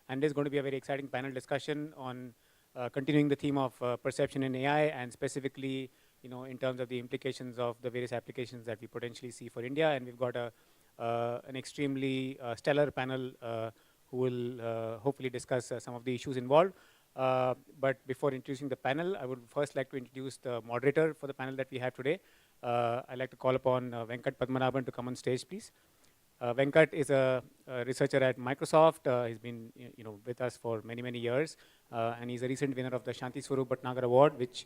And there's going to be a very exciting panel discussion on continuing the theme of perception in AI, and specifically, in terms of the implications of the various applications that we potentially see for India. And we've got an extremely stellar panel who will hopefully discuss some of the issues involved. But before introducing the panel, I would first like to introduce the moderator for the panel that we have today. I'd like to call upon Venkat Padmanabhan to come on stage, please. Venkat is a researcher at Microsoft. He's been with us for many, many years. And he's a recent winner of the Shanti Swarup Bhatnagar Award, which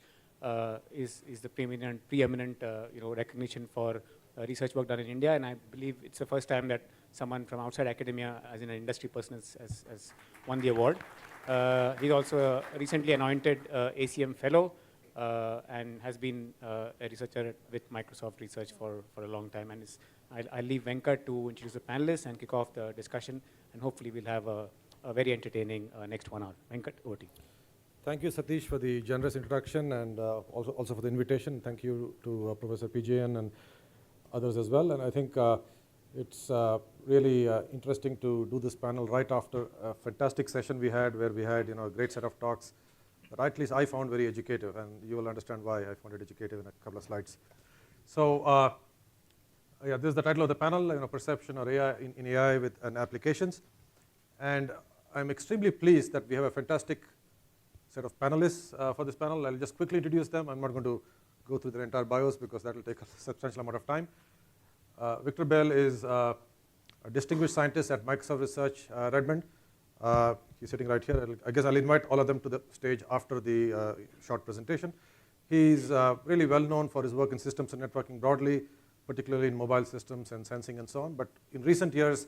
is the preeminent recognition for research work done in India. And I believe it's the first time that someone from outside academia, as in an industry person, has won the award. He's also a recently anointed ACM fellow and has been a researcher with Microsoft Research for a long time. And I'll leave Venkat to introduce the panelists and kick off the discussion, and hopefully we'll have a very entertaining next 1 hour. Venkat, over to you. Thank you, Satish, for the generous introduction, and also for the invitation. Thank you to Professor PJN and others as well. And I think it's really interesting to do this panel right after a fantastic session we had, where we had a great set of talks that at least I found very educative, and you will understand why I found it educative in a couple of slides. So yeah, this is the title of the panel, perception or AI in AI with applications. And I'm extremely pleased that we have a fantastic set of panelists for this panel. I'll just quickly introduce them. I'm not going to go through their entire bios because that will take a substantial amount of time. Victor Bell is a distinguished scientist at Microsoft Research, Redmond. He's sitting right here. I guess I'll invite all of them to the stage after the short presentation. He's really well known for his work in systems and networking broadly, particularly in mobile systems and sensing and so on. But in recent years,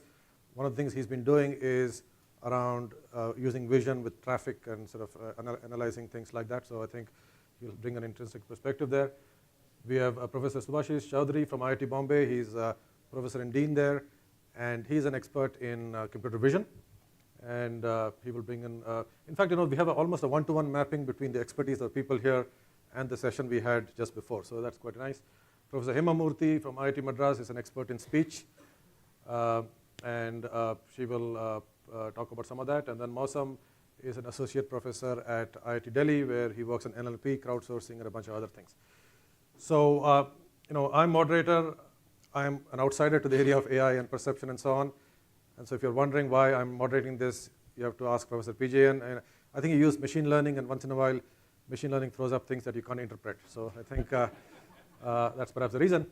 one of the things he's been doing is around using vision with traffic and sort of analyzing things like that. So I think he'll bring an intrinsic perspective there. We have Professor Subhashish Chowdhury from IIT Bombay. He's a professor and dean there, and he's an expert in computer vision. And he will bring in fact, we have almost a one-to-one mapping between the expertise of people here and the session we had just before. So that's quite nice. Professor Hema Murthy from IIT Madras is an expert in speech, and she will talk about some of that. And then Mausam is an associate professor at IIT Delhi, where he works on NLP, crowdsourcing, and a bunch of other things. So I'm moderator. I'm an outsider to the area of AI and perception and so on. And so if you're wondering why I'm moderating this, you have to ask Professor PJN. And I think he used machine learning, and once in a while, machine learning throws up things that you can't interpret. So I think that's perhaps the reason.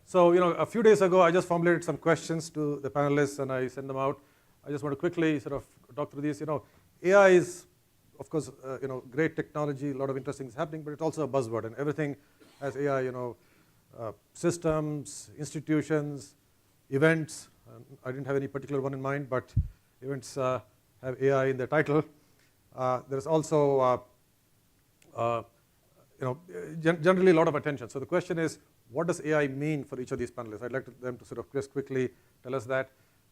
So a few days ago, I just formulated some questions to the panelists, and I sent them out. I just want to quickly sort of talk through these. AI is, of course, great technology, a lot of interesting things happening, but it's also a buzzword, and everything has AI. Systems, institutions, events. I didn't have any particular one in mind, but events have AI in their title. There's also generally a lot of attention. So the question is, what does AI mean for each of these panelists? I'd like them to sort of just quickly tell us that,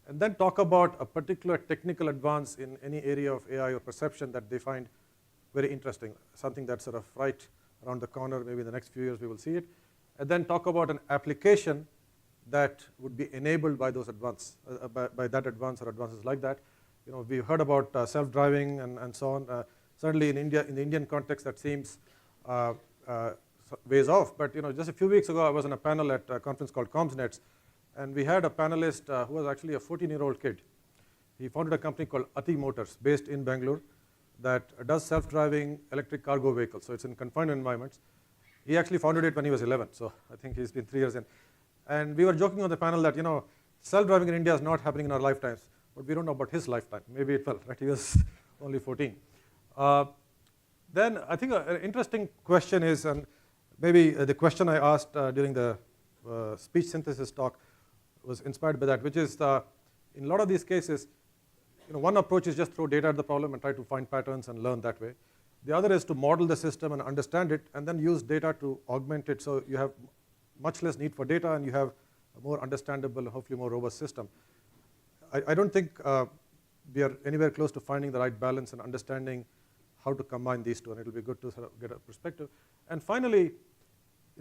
and then talk about a particular technical advance in any area of AI or perception that they find very interesting, something that's sort of right around the corner. Maybe in the next few years we will see it, and then talk about an application that would be enabled by those by that advance or advances like that. We've heard about self-driving and so on. Certainly in India, in the Indian context, that seems ways off. But just a few weeks ago, I was on a panel at a conference called CommsNets, and we had a panelist who was actually a 14-year-old kid. He founded a company called Ati Motors, based in Bangalore, that does self-driving electric cargo vehicles. So it's in confined environments. He actually founded it when he was 11. So I think he's been 3 years in. And we were joking on the panel that self-driving in India is not happening in our lifetimes, but we don't know about his lifetime. Maybe it will, right? He was only 14. Then I think an interesting question is, and maybe the question I asked during the speech synthesis talk was inspired by that, which is in a lot of these cases, one approach is just throw data at the problem and try to find patterns and learn that way. The other is to model the system and understand it, and then use data to augment it, so you have much less need for data, and you have a more understandable, hopefully more robust system. I don't think we are anywhere close to finding the right balance and understanding how to combine these two, and it'll be good to sort of get a perspective. And finally,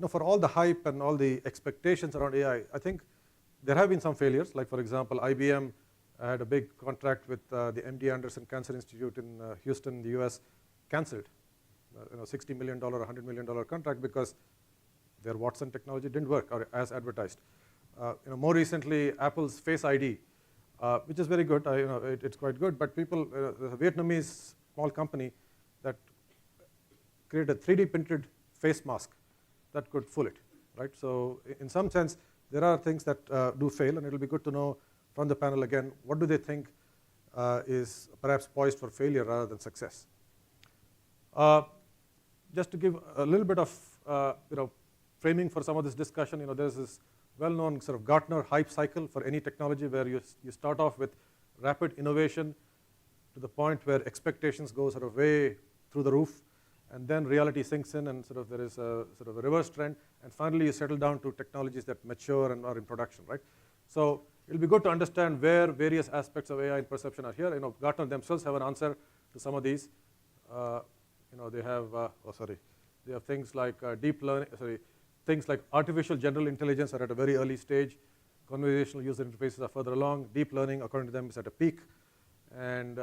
for all the hype and all the expectations around AI, I think there have been some failures. Like, for example, IBM I had a big contract with the MD Anderson Cancer Institute in Houston, the US, canceled. $60 million, $100 million contract because their Watson technology didn't work or as advertised. More recently, Apple's Face ID, which is very good. It's quite good. But people, there's a Vietnamese small company that created a 3D printed face mask that could fool it, right? So in some sense, there are things that do fail, and it'll be good to know from the panel again, what do they think is perhaps poised for failure rather than success? Just to give a little bit of framing for some of this discussion, there's this well-known sort of Gartner hype cycle for any technology where you start off with rapid innovation to the point where expectations go sort of way through the roof, and then reality sinks in, and sort of there is a sort of a reverse trend, and finally you settle down to technologies that mature and are in production, right? So it'll be good to understand where various aspects of AI and perception are here. Gartner themselves have an answer to some of these. They have things like deep learning, things like artificial general intelligence are at a very early stage. Conversational user interfaces are further along. Deep learning, according to them, is at a peak. And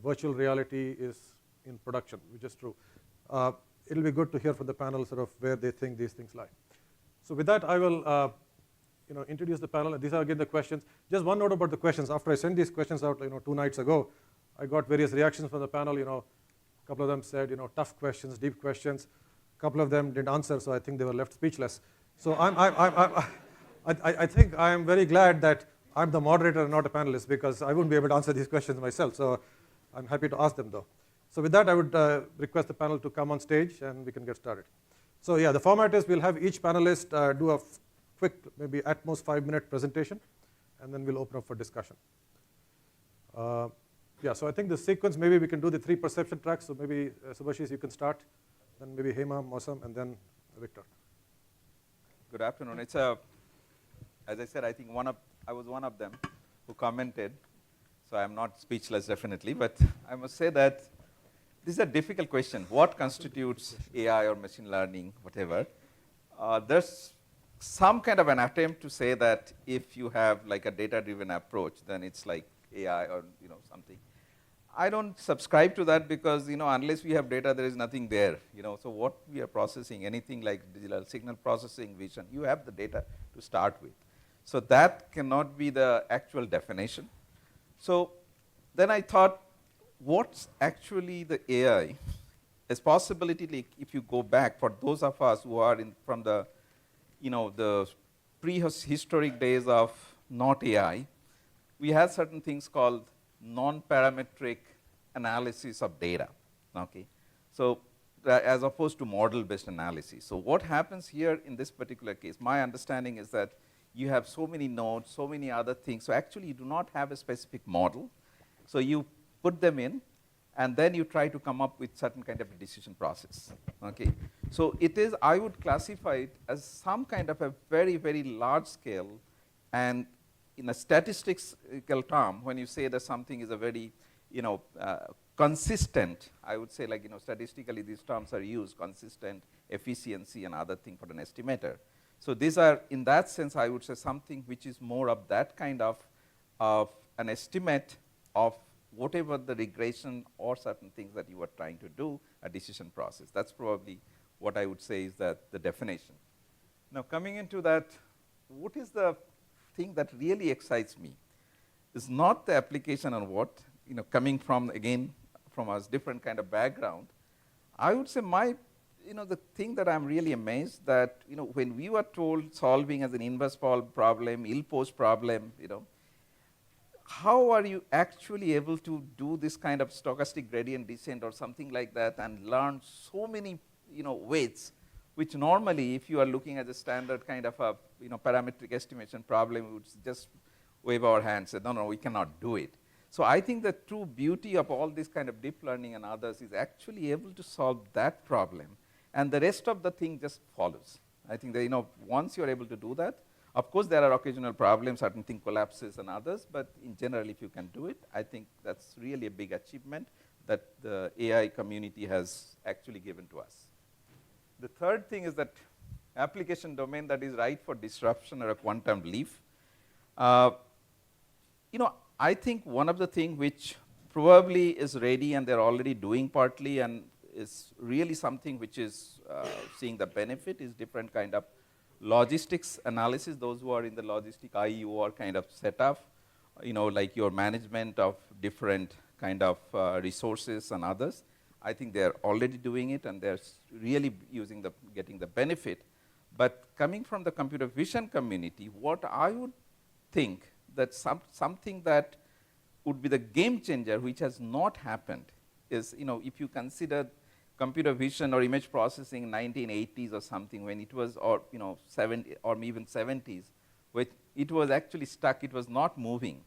virtual reality is in production, which is true. It'll be good to hear from the panel sort of where they think these things lie. So with that, I will introduce the panel. These are again the questions. Just one note about the questions. After I sent these questions out 2 nights ago, I got various reactions from the panel. A couple of them said, tough questions, deep questions. A couple of them didn't answer, so I think they were left speechless. So I think I'm very glad that I'm the moderator and not a panelist, because I wouldn't be able to answer these questions myself. So I'm happy to ask them, though. So with that, I would request the panel to come on stage, and we can get started. So yeah, the format is we'll have each panelist do a quick, maybe at most 5-minute presentation, and then we'll open up for discussion. So I think the sequence, maybe we can do the 3 perception tracks. So maybe Subhashis, you can start, then maybe Hema, Mosam, and then Victor. Good afternoon. It's as I said, I think I was one of them who commented. So I'm not speechless, definitely, but I must say that this is a difficult question. What constitutes AI or machine learning, whatever? There's some kind of an attempt to say that if you have like a data-driven approach, then it's like AI or something. I don't subscribe to that because unless we have data, there is nothing there. So what we are processing, anything like digital signal processing, vision, you have the data to start with. So that cannot be the actual definition. So then I thought, what's actually the AI? There's possibility, like, if you go back, for those of us who are from the the prehistoric days of not AI, we had certain things called non-parametric analysis of data. Okay, so as opposed to model-based analysis. So what happens here in this particular case? My understanding is that you have so many nodes, so many other things. So actually, you do not have a specific model. So you put them in, and then you try to come up with certain kind of a decision process. Okay, so it is. I would classify it as some kind of a very, very large scale, and in a statistical term, when you say that something is a very, consistent, I would say, like, statistically these terms are used, consistent, efficiency, and other thing for an estimator. So these are, in that sense, I would say something which is more of that kind of an estimate of whatever the regression or certain things that you are trying to do, a decision process. That's probably what I would say is that the definition. Now coming into that, what is the thing that really excites me is not the application on what, coming from, again, from a different kind of background. I would say the thing that I'm really amazed that, when we were told solving as an inverse problem, ill-posed problem, how are you actually able to do this kind of stochastic gradient descent or something like that and learn so many, weights, which normally, if you are looking at a standard kind of a, parametric estimation problem, we would just wave our hands and say, no, we cannot do it. So I think the true beauty of all this kind of deep learning and others is actually able to solve that problem, and the rest of the thing just follows. I think that, once you're able to do that, of course, there are occasional problems, certain thing collapses and others, but in general, if you can do it, I think that's really a big achievement that the AI community has actually given to us. The third thing is that application domain that is right for disruption or a quantum leap. I think one of the things which probably is ready and they're already doing partly and is really something which is seeing the benefit is different kind of logistics analysis. Those who are in the logistic IEO kind of setup, like your management of different kind of resources and others. I think they're already doing it and they're really getting the benefit. But coming from the computer vision community, what I would think that something that would be the game changer, which has not happened, is if you consider computer vision or image processing in 1980s or something, when it was, or 70 or even 70s, which it was actually stuck, it was not moving.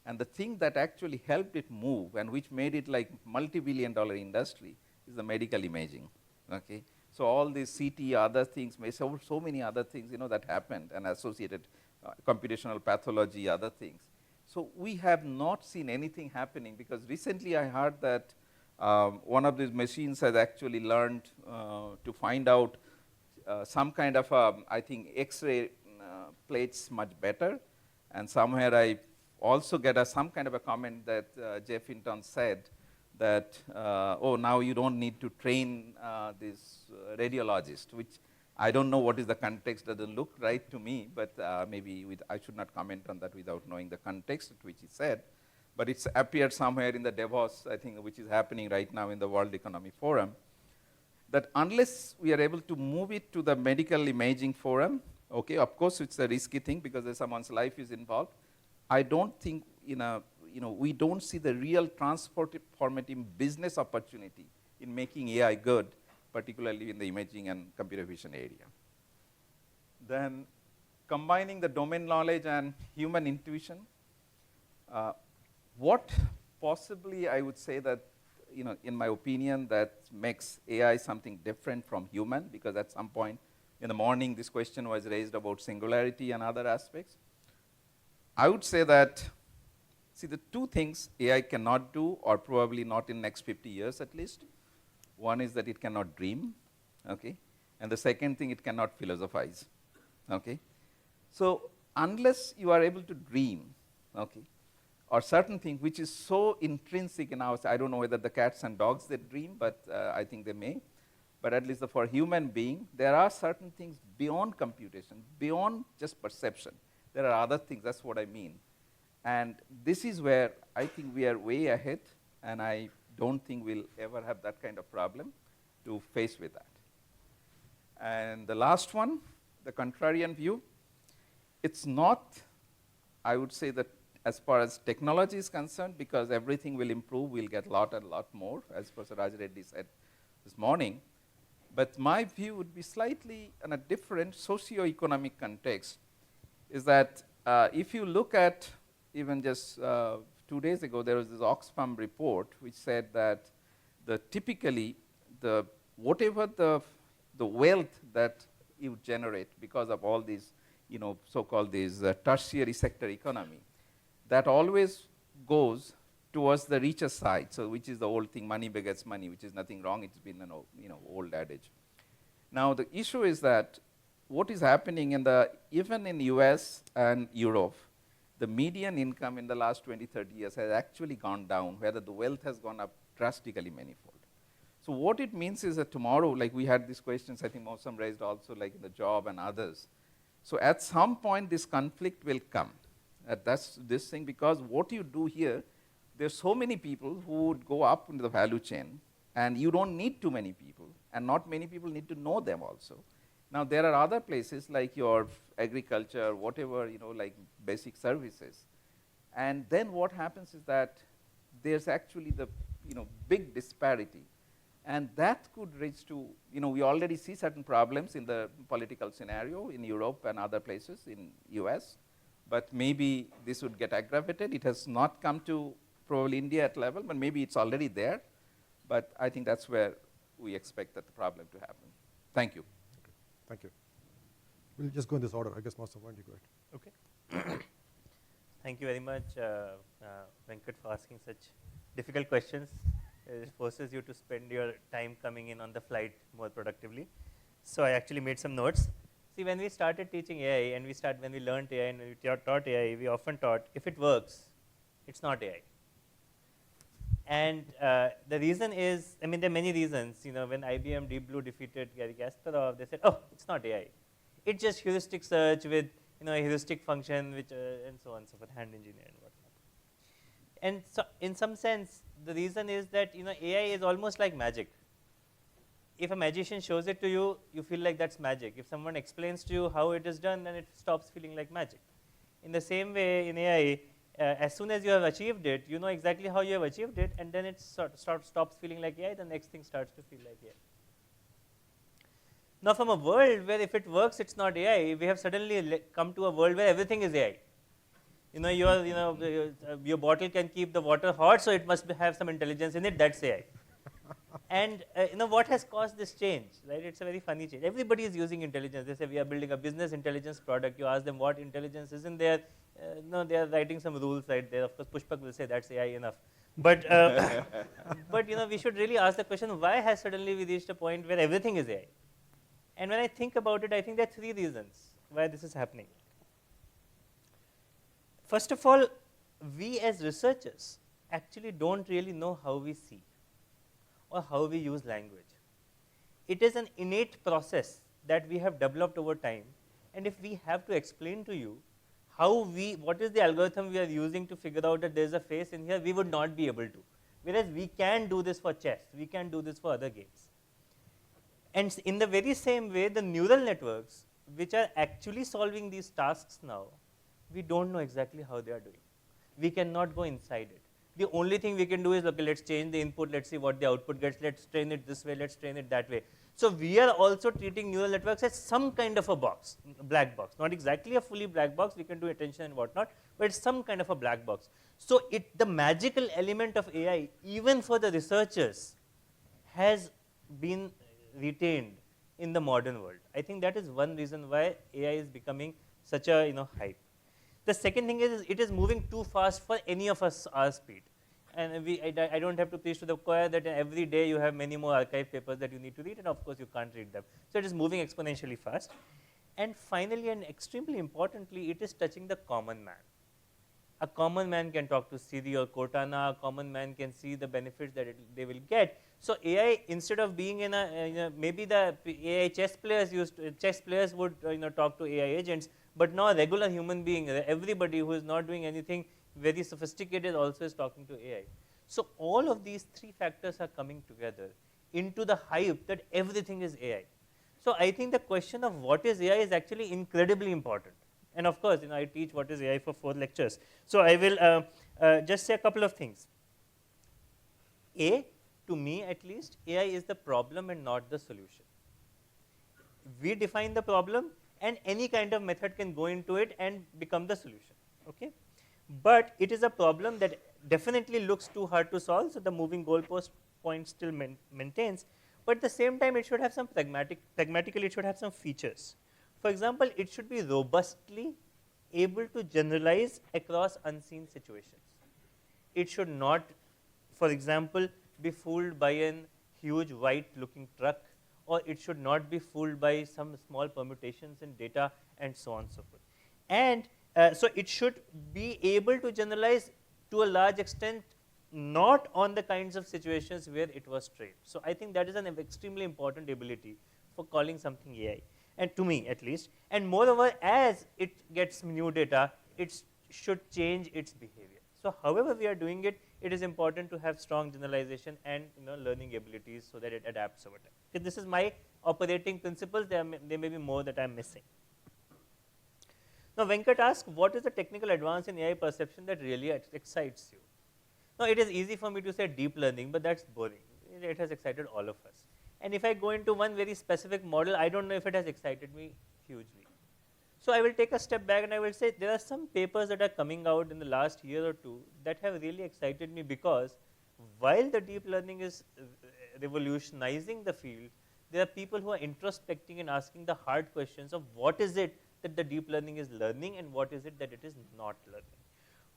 And the thing that actually helped it move and which made it like multi-billion-dollar industry is the medical imaging. Okay, so all these CT, other things, so many other things, that happened and associated computational pathology, other things. So we have not seen anything happening because recently I heard that one of these machines has actually learned to find out some kind of, I think, X-ray plates much better. And somewhere I also get some kind of a comment that Jeff Hinton said that, oh, now you don't need to train this radiologist, which I don't know what is the context, doesn't look right to me, but maybe I should not comment on that without knowing the context at which he said. But it's appeared somewhere in the Davos, I think, which is happening right now in the World Economic Forum, that unless we are able to move it to the medical imaging forum, okay, of course it's a risky thing because someone's life is involved. I don't think we don't see the real transformative business opportunity in making AI good, particularly in the imaging and computer vision area. Then combining the domain knowledge and human intuition, what possibly I would say that, in my opinion, that makes AI something different from human, because at some point in the morning this question was raised about singularity and other aspects. I would say that, see, the two things AI cannot do, or probably not in next 50 years at least. One is that it cannot dream, okay? And the second thing, it cannot philosophize, okay? So unless you are able to dream, okay, or certain thing which is so intrinsic in us, I don't know whether the cats and dogs they dream, but I think they may. But at least for human being, there are certain things beyond computation, beyond just perception. There are other things, that's what I mean. And this is where I think we are way ahead, and I don't think we'll ever have that kind of problem to face with that. And the last one, the contrarian view, it's not, I would say that as far as technology is concerned, because everything will improve, we'll get a lot and lot more, as Professor Raj Reddy said this morning. But my view would be slightly in a different socio-economic context, is that if you look at even just 2 days ago, there was this Oxfam report which said that typically whatever the wealth that you generate because of all these, so-called these tertiary sector economy, that always goes towards the richer side. So which is the old thing, money begets money, which is nothing wrong. It's been an old adage. Now the issue is that what is happening even in US and Europe, the median income in the last 20, 30 years has actually gone down, whether the wealth has gone up drastically manifold. So what it means is that tomorrow, like we had these questions, I think Mosam raised also, like in the job and others. So at some point, this conflict will come. That's this thing, because what you do here, there's so many people who would go up into the value chain, and you don't need too many people, and not many people need to know them also. Now there are other places like your agriculture, whatever, like basic services. And then what happens is that there's actually the big disparity. And that could reach to, we already see certain problems in the political scenario in Europe and other places in US, but maybe this would get aggravated. It has not come to probably India at level, but maybe it's already there. But I think that's where we expect that the problem to happen. Thank you. Thank you. We'll just go in this order. I guess Master, why don't you go ahead? Okay. Thank you very much, Venkat, for asking such difficult questions. It forces you to spend your time coming in on the flight more productively. So I actually made some notes. See, when we started teaching AI, and when we learned AI and we taught AI, we often taught, if it works, It's not AI. And the reason is, I mean, there are many reasons. You know, when IBM Deep Blue defeated Gary Kasparov, they said, oh, it's not AI. It's just heuristic search with, you know, a heuristic function, which and so on and so forth, hand engineer and whatnot. And so, in some sense, the reason is that, you know, AI is almost like magic. If a magician shows it to you, you feel like that's magic. If someone explains to you how it is done, then it stops feeling like magic. In the same way, in AI, as soon as you have achieved it, you know exactly how you have achieved it, and then it stops feeling like AI, the next thing starts to feel like AI. Now, from a world where if it works, it's not AI, we have suddenly come to a world where everything is AI. You know, your bottle can keep the water hot, so it must have some intelligence in it, that's AI. And you know, what has caused this change, right? It's a very funny change. Everybody is using intelligence. They say we are building a business intelligence product. You ask them what intelligence is in there. No, they are writing some rules right there. Of course, Pushpak will say that's AI enough. But but you know, we should really ask the question: why has suddenly we reached a point where everything is AI? And when I think about it, I think there are three reasons why this is happening. First of all, we as researchers actually don't really know how we see or how we use language. It is an innate process that we have developed over time, and if we have to explain to you what is the algorithm we are using to figure out that there is a face in here, we would not be able to. Whereas we can do this for chess, we can do this for other games. And in the very same way, the neural networks, which are actually solving these tasks now, we don't know exactly how they are doing. We cannot go inside it. The only thing we can do is, okay, let's change the input, let's see what the output gets, let's train it this way, let's train it that way. So we are also treating neural networks as some kind of a box, a black box. Not exactly a fully black box, we can do attention and whatnot, but it's some kind of a black box. So the magical element of AI, even for the researchers, has been retained in the modern world. I think that is one reason why AI is becoming such a hype. The second thing is it is moving too fast for any of us our speed. And I don't have to preach to the choir that every day you have many more archive papers that you need to read, and of course you can't read them. So it is moving exponentially fast. And finally, and extremely importantly, it is touching the common man. A common man can talk to Siri or Cortana, a common man can see the benefits that they will get. So AI, instead of being in maybe the AI chess players would talk to AI agents, but now a regular human being, everybody who is not doing anything very sophisticated also is talking to AI. So all of these three factors are coming together into the hype that everything is AI. So I think the question of what is AI is actually incredibly important. And of course, I teach what is AI for 4 lectures. So I will just say a couple of things. To me at least, AI is the problem and not the solution. We define the problem, and any kind of method can go into it and become the solution. Okay? But it is a problem that definitely looks too hard to solve, so the moving goalpost point still maintains. But at the same time, it should have some pragmatically, it should have some features. For example, it should be robustly able to generalize across unseen situations. It should not, for example, be fooled by a huge white-looking truck, or it should not be fooled by some small permutations in data, and so on and so forth. And so it should be able to generalize to a large extent, not on the kinds of situations where it was trained. So I think that is an extremely important ability for calling something AI, and to me at least. And moreover, as it gets new data, it should change its behavior. So however we are doing it, it is important to have strong generalization and learning abilities so that it adapts over time. Okay, this is my operating principles. There may be more that I am missing. Now Venkat asked, what is the technical advance in AI perception that really excites you? Now it is easy for me to say deep learning, but that's boring. It has excited all of us. And if I go into one very specific model, I don't know if it has excited me hugely. So I will take a step back and I will say there are some papers that are coming out in the last year or two that have really excited me, because while the deep learning is revolutionizing the field, there are people who are introspecting and asking the hard questions of what is it that the deep learning is learning and what is it that it is not learning.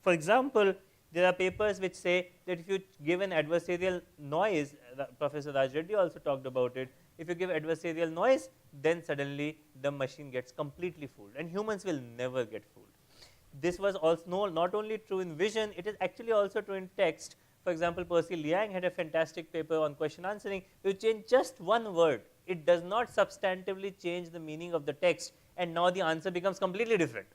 For example, there are papers which say that if you give an adversarial noise, Professor Raj Reddy also talked about it, if you give adversarial noise, then suddenly the machine gets completely fooled, and humans will never get fooled. This was also not only true in vision, it is actually also true in text. For example, Percy Liang had a fantastic paper on question answering. You change just one word, it does not substantively change the meaning of the text, and now the answer becomes completely different.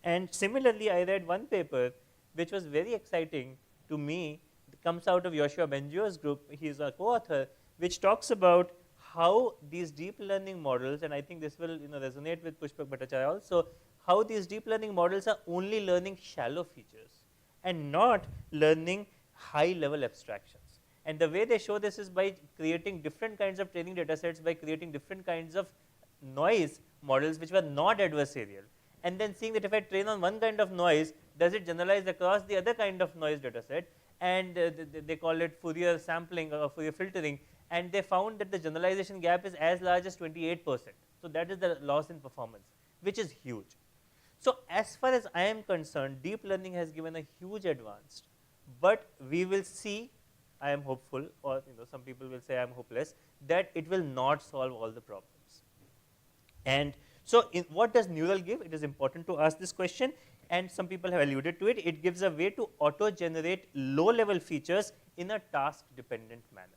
And similarly, I read one paper which was very exciting to me. It comes out of Yoshua Bengio's group. He is a co-author, which talks about how these deep learning models, and I think this will resonate with Pushpak Bhattacharya also, how these deep learning models are only learning shallow features and not learning high level abstractions. And the way they show this is by creating different kinds of training data sets, by creating different kinds of noise models which were not adversarial, and then seeing that if I train on one kind of noise, does it generalize across the other kind of noise data set, and they call it Fourier sampling or Fourier filtering, and they found that the generalization gap is as large as 28%. So that is the loss in performance, which is huge. So as far as I am concerned, deep learning has given a huge advance, but we will see, I am hopeful, or some people will say I am hopeless, that it will not solve all the problems. And so what does neural give? It is important to ask this question, and some people have alluded to it. It gives a way to auto-generate low-level features in a task-dependent manner.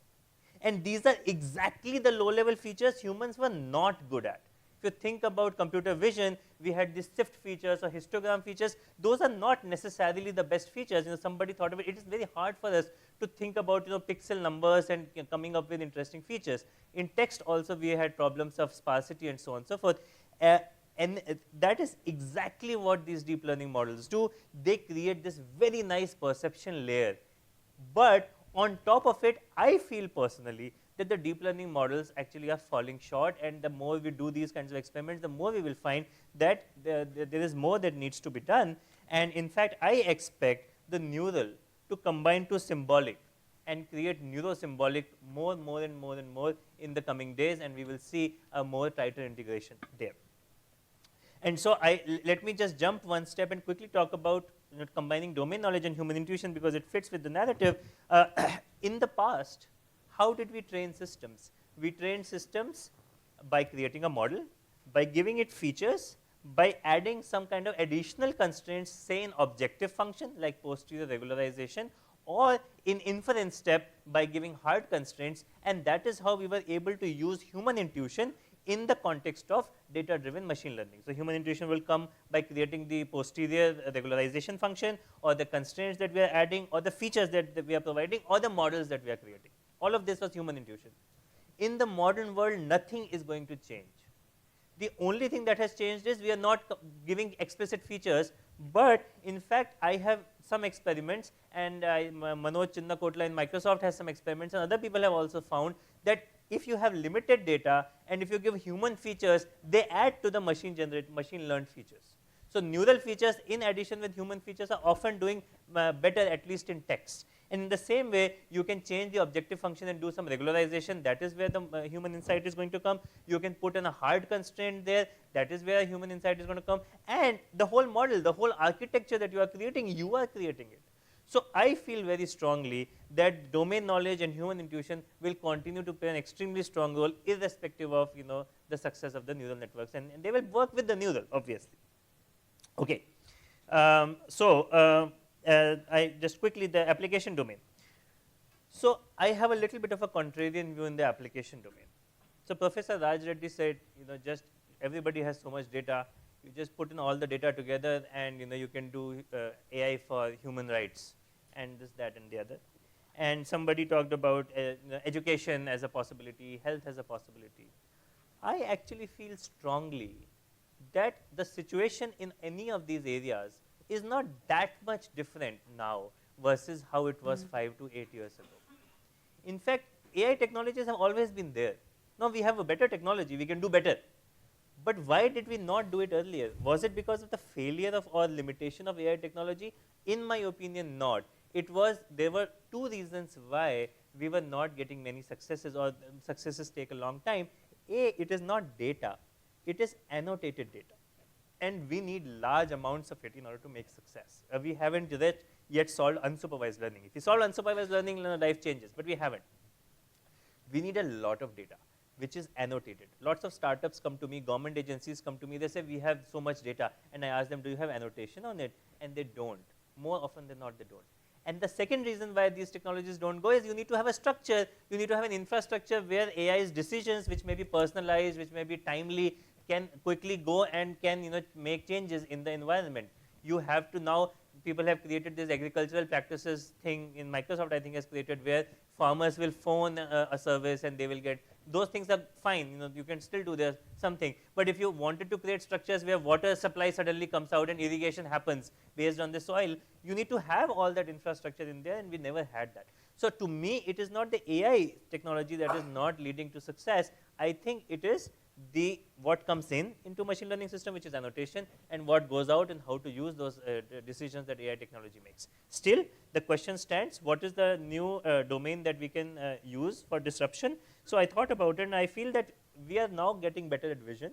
And these are exactly the low-level features humans were not good at. If you think about computer vision, we had these SIFT features or histogram features. Those are not necessarily the best features. Somebody thought of it. It is very hard for us to think about pixel numbers and coming up with interesting features. In text also, we had problems of sparsity and so on and so forth. And that is exactly what these deep learning models do. They create this very nice perception layer. But on top of it, I feel personally that the deep learning models actually are falling short, and the more we do these kinds of experiments, the more we will find that there is more that needs to be done. And in fact, I expect the neural to combine to symbolic and create neurosymbolic more in the coming days, and we will see a more tighter integration there. And so let me just jump one step and quickly talk about combining domain knowledge and human intuition, because it fits with the narrative. In the past, how did we train systems? We trained systems by creating a model, by giving it features, by adding some kind of additional constraints, say in objective function like posterior regularization, or in inference step by giving hard constraints, and that is how we were able to use human intuition in the context of data-driven machine learning. So human intuition will come by creating the posterior regularization function, or the constraints that we are adding, or the features that we are providing, or the models that we are creating. All of this was human intuition. In the modern world, nothing is going to change. The only thing that has changed is we are not giving explicit features, but in fact, I have some experiments, and Manoj Chinnakotla in Microsoft has some experiments, and other people have also found that if you have limited data and if you give human features, they add to the machine learned features. So neural features in addition with human features are often doing better, at least in text. And in the same way, you can change the objective function and do some regularization. That is where the human insight is going to come. You can put in a hard constraint there. That is where human insight is going to come. And the whole model, the whole architecture that you are creating it. So I feel very strongly that domain knowledge and human intuition will continue to play an extremely strong role, irrespective of the success of the neural networks, and they will work with the neural, obviously. Okay, I just quickly the application domain. So I have a little bit of a contrarian view in the application domain. So Professor Raj Reddy said, just everybody has so much data. You just put in all the data together, and you can do AI for human rights, and this, that, and the other. And somebody talked about education as a possibility, health as a possibility. I actually feel strongly that the situation in any of these areas is not that much different now versus how it was 5 to 8 years ago. In fact, AI technologies have always been there. Now we have a better technology, we can do better. But why did we not do it earlier? Was it because of the failure of or limitation of AI technology? In my opinion, not. There were two reasons why we were not getting many successes, or successes take a long time. A, it is not data, it is annotated data. And we need large amounts of it in order to make success. We haven't yet solved unsupervised learning. If we solve unsupervised learning, life changes, but we haven't. We need a lot of data. which is annotated. Lots of startups come to me, government agencies come to me, they say we have so much data, and I ask them, do you have annotation on it? And they don't. More often than not, they don't. And the second reason why these technologies don't go is you need to have a structure, you need to have an infrastructure where AI's decisions, which may be personalized, which may be timely, can quickly go and can make changes in the environment. You have to now, people have created this agricultural practices thing in Microsoft, I think, has created, where farmers will phone a service and they will get, those things are fine, you can still do there something. But if you wanted to create structures where water supply suddenly comes out and irrigation happens based on the soil, you need to have all that infrastructure in there, and we never had that. So to me, it is not the AI technology that is not leading to success. I think it is what comes into machine learning system, which is annotation, and what goes out and how to use those decisions that AI technology makes. Still, the question stands, what is the new domain that we can use for disruption? So I thought about it, and I feel that we are now getting better at vision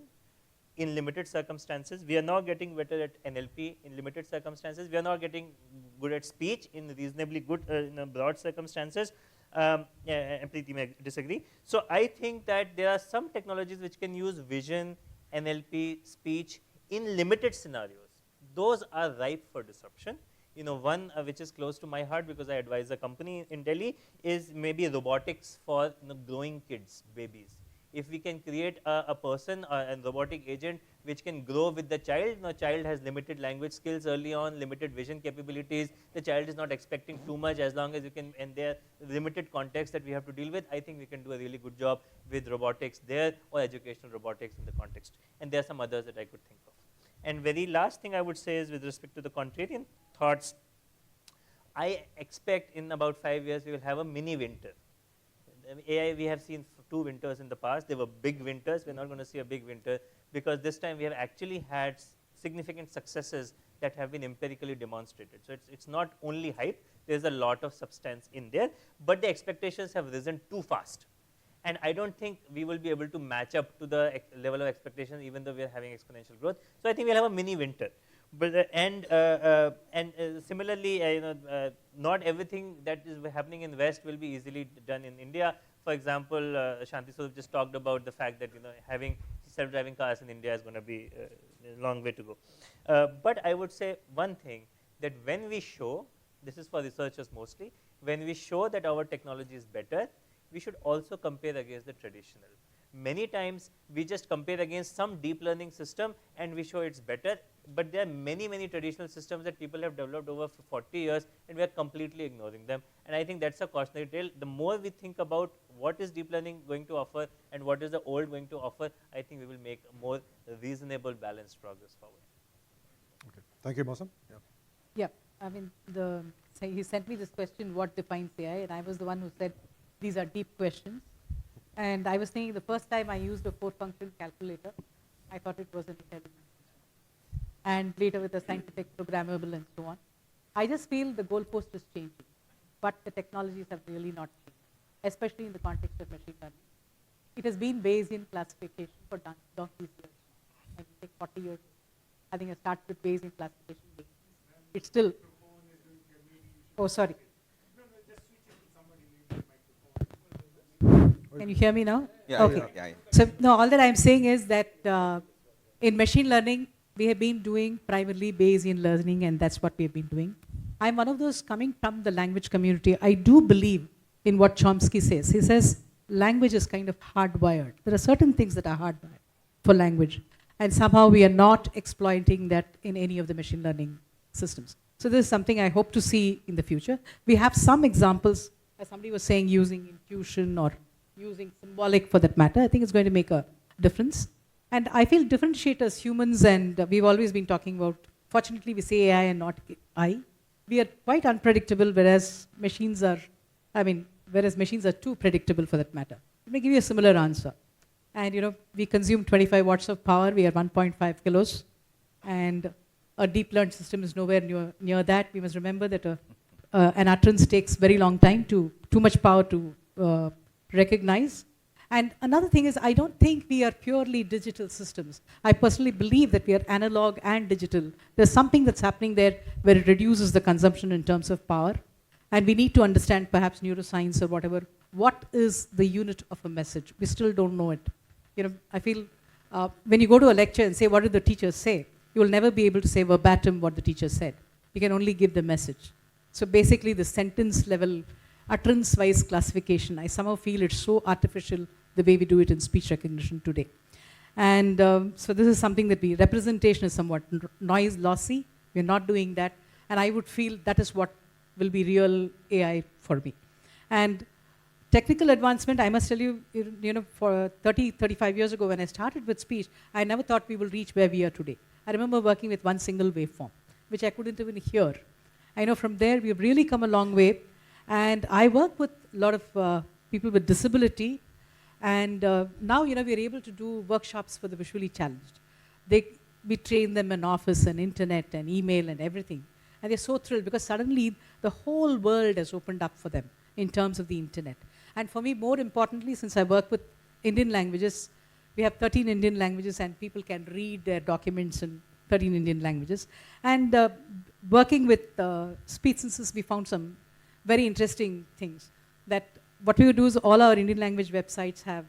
in limited circumstances. We are now getting better at NLP in limited circumstances. We are now getting good at speech in reasonably good broad circumstances. Preeti may disagree. So I think that there are some technologies which can use vision, NLP, speech in limited scenarios. Those are ripe for disruption. One which is close to my heart, because I advise a company in Delhi, is maybe robotics for growing kids, babies. If we can create a person, a robotic agent, which can grow with the child. Now, child has limited language skills early on, limited vision capabilities. The child is not expecting too much, as long as you can, and there are limited contexts that we have to deal with. I think we can do a really good job with robotics there, or educational robotics in the context. And there are some others that I could think of. And very last thing I would say is, with respect to the contrarian thoughts, I expect in about 5 years we will have a mini winter. AI, we have seen 2 winters in the past. They were big winters. We're not going to see a big winter, because this time we have actually had significant successes that have been empirically demonstrated. So it's not only hype. There's a lot of substance in there, but the expectations have risen too fast. And I don't think we will be able to match up to the level of expectations, even though we are having exponential growth. So I think we'll have a mini winter. But similarly, not everything that is happening in West will be easily done in India. For example, Shanti Swarup just talked about the fact that having self-driving cars in India is going to be a long way to go. But I would say one thing, that when we show, this is for researchers mostly, when we show that our technology is better, we should also compare against the traditional. Many times we just compare against some deep learning system and we show it's better, but there are many, many traditional systems that people have developed over 40 years, and we are completely ignoring them. And I think that's a cautionary tale. The more we think about what is deep learning going to offer and what is the old going to offer, I think we will make a more reasonable, balanced progress forward. Okay. Thank you, Mosam. Yeah, I mean, he sent me this question, what defines AI? And I was the one who said, these are deep questions. And I was thinking the first time I used a 4-function calculator, I thought it was an intelligence. And later with the scientific, programmable, and so on. I just feel the goalpost is changing, but the technologies have really not changed, especially in the context of machine learning. It has been Bayesian classification for donkey's years. I think 40 years. I think I started with Bayesian classification. It's still. Oh, sorry. Can you hear me now? Yeah, okay. yeah. So no, all that I'm saying is that in machine learning, we have been doing primarily Bayesian learning, and that's what we have been doing. I'm one of those coming from the language community. I do believe in what Chomsky says. He says language is kind of hardwired. There are certain things that are hardwired for language, and somehow we are not exploiting that in any of the machine learning systems. So this is something I hope to see in the future. We have some examples, as somebody was saying, using intuition or using symbolic for that matter. I think it's going to make a difference. And I feel differentiators, humans, and we've always been talking about, fortunately we say AI and not I. We are quite unpredictable, whereas machines are too predictable for that matter. Let me give you a similar answer. And we consume 25 watts of power, we are 1.5 kilos, and a deep learned system is nowhere near that. We must remember that an utterance takes very long time, too much power to recognize. And another thing is, I don't think we are purely digital systems. I personally believe that we are analog and digital. There's something that's happening there where it reduces the consumption in terms of power. And we need to understand perhaps neuroscience or whatever, what is the unit of a message? We still don't know it. You know, I feel when you go to a lecture and say, what did the teacher say? You will never be able to say verbatim what the teacher said. You can only give the message. So basically the sentence level, utterance-wise classification, I somehow feel it's so artificial the way we do it in speech recognition today. And so this is something that representation is somewhat noise lossy. We're not doing that. And I would feel that is what will be real AI for me. And technical advancement, I must tell you, you know, for 30, 35 years ago when I started with speech, I never thought we will reach where we are today. I remember working with one single waveform, which I couldn't even hear. I know from there we've really come a long way. And I work with a lot of people with disability. And now, you know, we're able to do workshops for the visually challenged. We train them in Office and internet and email and everything. And they're so thrilled because suddenly the whole world has opened up for them in terms of the internet. And for me, more importantly, since I work with Indian languages, we have 13 Indian languages and people can read their documents in 13 Indian languages. And working with speech synthesis, we found some very interesting things. That what we would do is all our Indian language websites have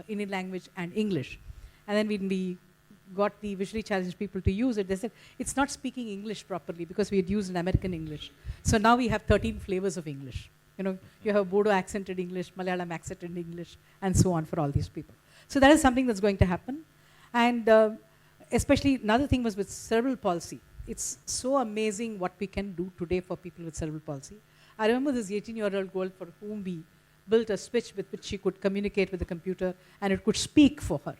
Indian language and English. And then when we got the visually challenged people to use it, they said, it's not speaking English properly because we had used an American English. So now we have 13 flavors of English. You know, you have Bodo accented English, Malayalam accented English, and so on for all these people. So that is something that's going to happen. And especially another thing was with cerebral palsy. It's so amazing what we can do today for people with cerebral palsy. I remember this 18-year-old girl for whom we built a switch with which she could communicate with the computer and it could speak for her.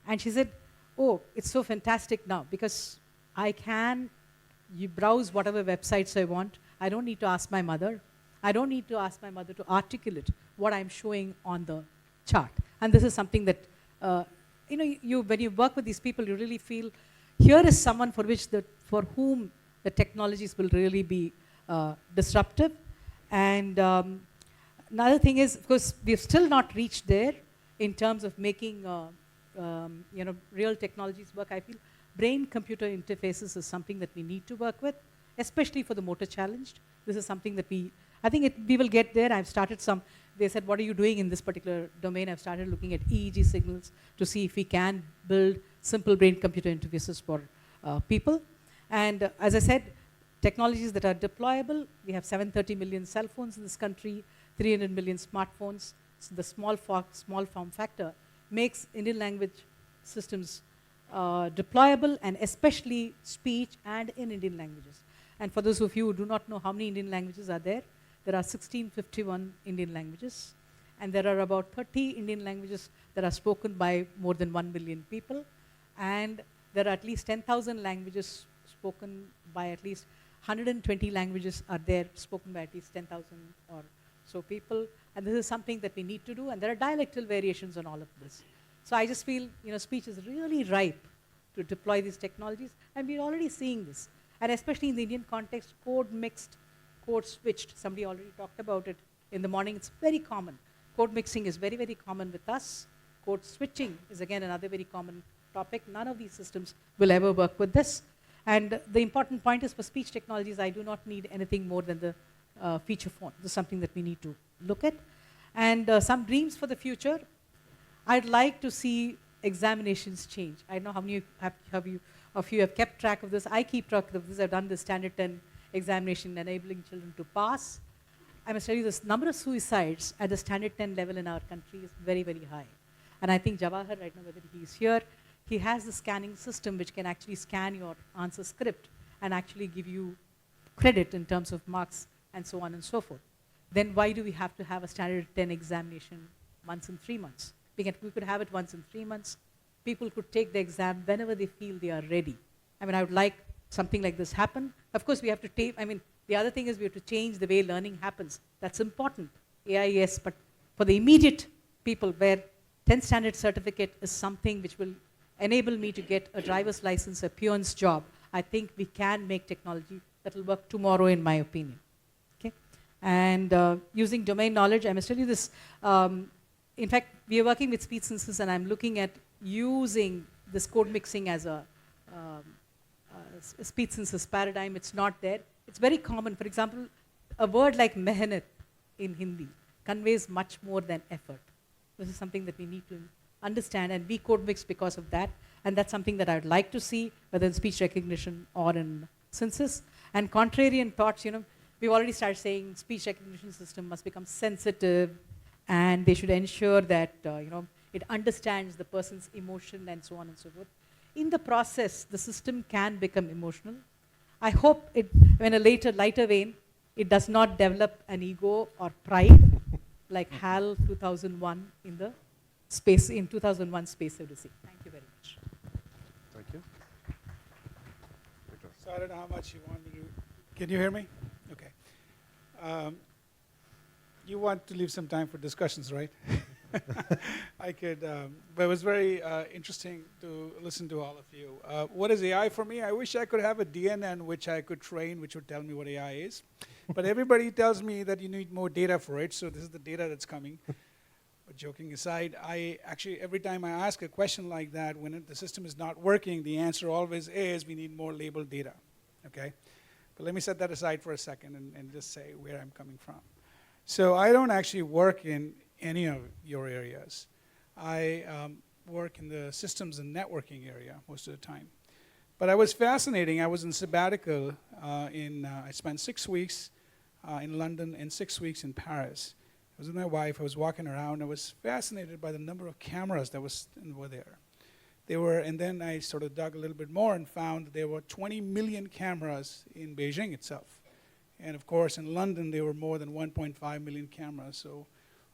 And she said, oh, it's so fantastic now because I can browse whatever websites I want. I don't need to ask my mother. I don't need to ask my mother to articulate what I'm showing on the chart. And this is something that, you know, when you work with these people, you really feel here is someone for whom the technologies will really be disruptive. And another thing is, of course, we've still not reached there in terms of making you know, real technologies work. I feel brain-computer interfaces is something that we need to work with, especially for the motor challenged. This is something that I think we will get there. I've started they said, what are you doing in this particular domain? I've started looking at EEG signals to see if we can build simple brain-computer interfaces for people. And as I said, technologies that are deployable, we have 730 million cell phones in this country, 300 million smartphones. So the small form factor makes Indian language systems deployable, and especially speech and in Indian languages. And for those of you who do not know how many Indian languages are there are 1651 Indian languages. And there are about 30 Indian languages that are spoken by more than 1 million people. And there are at least 10,000 languages spoken by at least 120 languages are there spoken by at least 10,000 or so people. And this is something that we need to do. And there are dialectal variations on all of this. So I just feel, you know, speech is really ripe to deploy these technologies. And we're already seeing this. And especially in the Indian context, code mixed, code switched. Somebody already talked about it in the morning. It's very common. Code mixing is very, very common with us. Code switching is again another very common topic. None of these systems will ever work with this. And the important point is for speech technologies, I do not need anything more than the feature phone. This is something that we need to look at. And some dreams for the future. I'd like to see examinations change. I don't know how many of you have kept track of this. I keep track of this. I've done the Standard 10 examination enabling children to pass. I must tell you, this number of suicides at the Standard 10 level in our country is very, very high. And I think Jawahar, right now, whether he's here, he has the scanning system which can actually scan your answer script and actually give you credit in terms of marks and so on and so forth. Then why do we have to have a Standard 10 examination once in 3 months? We could have it once in 3 months. People could take the exam whenever they feel they are ready. I mean, I would like something like this happen. Of course, we have to take, the other thing is we have to change the way learning happens. That's important. AI, yes, but for the immediate people where 10th standard certificate is something which will enable me to get a driver's license, a peon's job, I think we can make technology that will work tomorrow, in my opinion. Okay? And using domain knowledge, I must tell you this. In fact, we are working with speech synthesis, and I'm looking at using this code mixing as a speech synthesis paradigm. It's not there. It's very common. For example, a word like mehnat in Hindi. conveys much more than effort. This is something that we need to understand, and we code mix because of that. And that's something that I would like to see, whether in speech recognition or in synthesis. And contrarian thoughts, we've already started saying speech recognition system must become sensitive, and they should ensure that, it understands the person's emotion and so on and so forth. In the process, the system can become emotional. I hope when a lighter vein, it does not develop an ego or pride like HAL 2001 in 2001 Space Odyssey. Thank you very much. Thank you. So I don't know how much you want me to. Can you hear me? Okay. You want to leave some time for discussions, right? I could, but it was very interesting to listen to all of you. What is AI for me? I wish I could have a DNA in which I could train, which would tell me what AI is. But everybody tells me that you need more data for it, so this is the data that's coming. But joking aside, I actually, every time I ask a question like that, when the system is not working, the answer always is we need more labeled data, okay? But let me set that aside for a second and just say where I'm coming from. So I don't actually work in any of your areas. I work in the systems and networking area most of the time. But I was fascinating. I was in sabbatical I spent 6 weeks in London and 6 weeks in Paris. I was with my wife. I was walking around. I was fascinated by the number of cameras that were there. And then I sort of dug a little bit more and found that there were 20 million cameras in Beijing itself. And of course, in London, there were more than 1.5 million cameras. So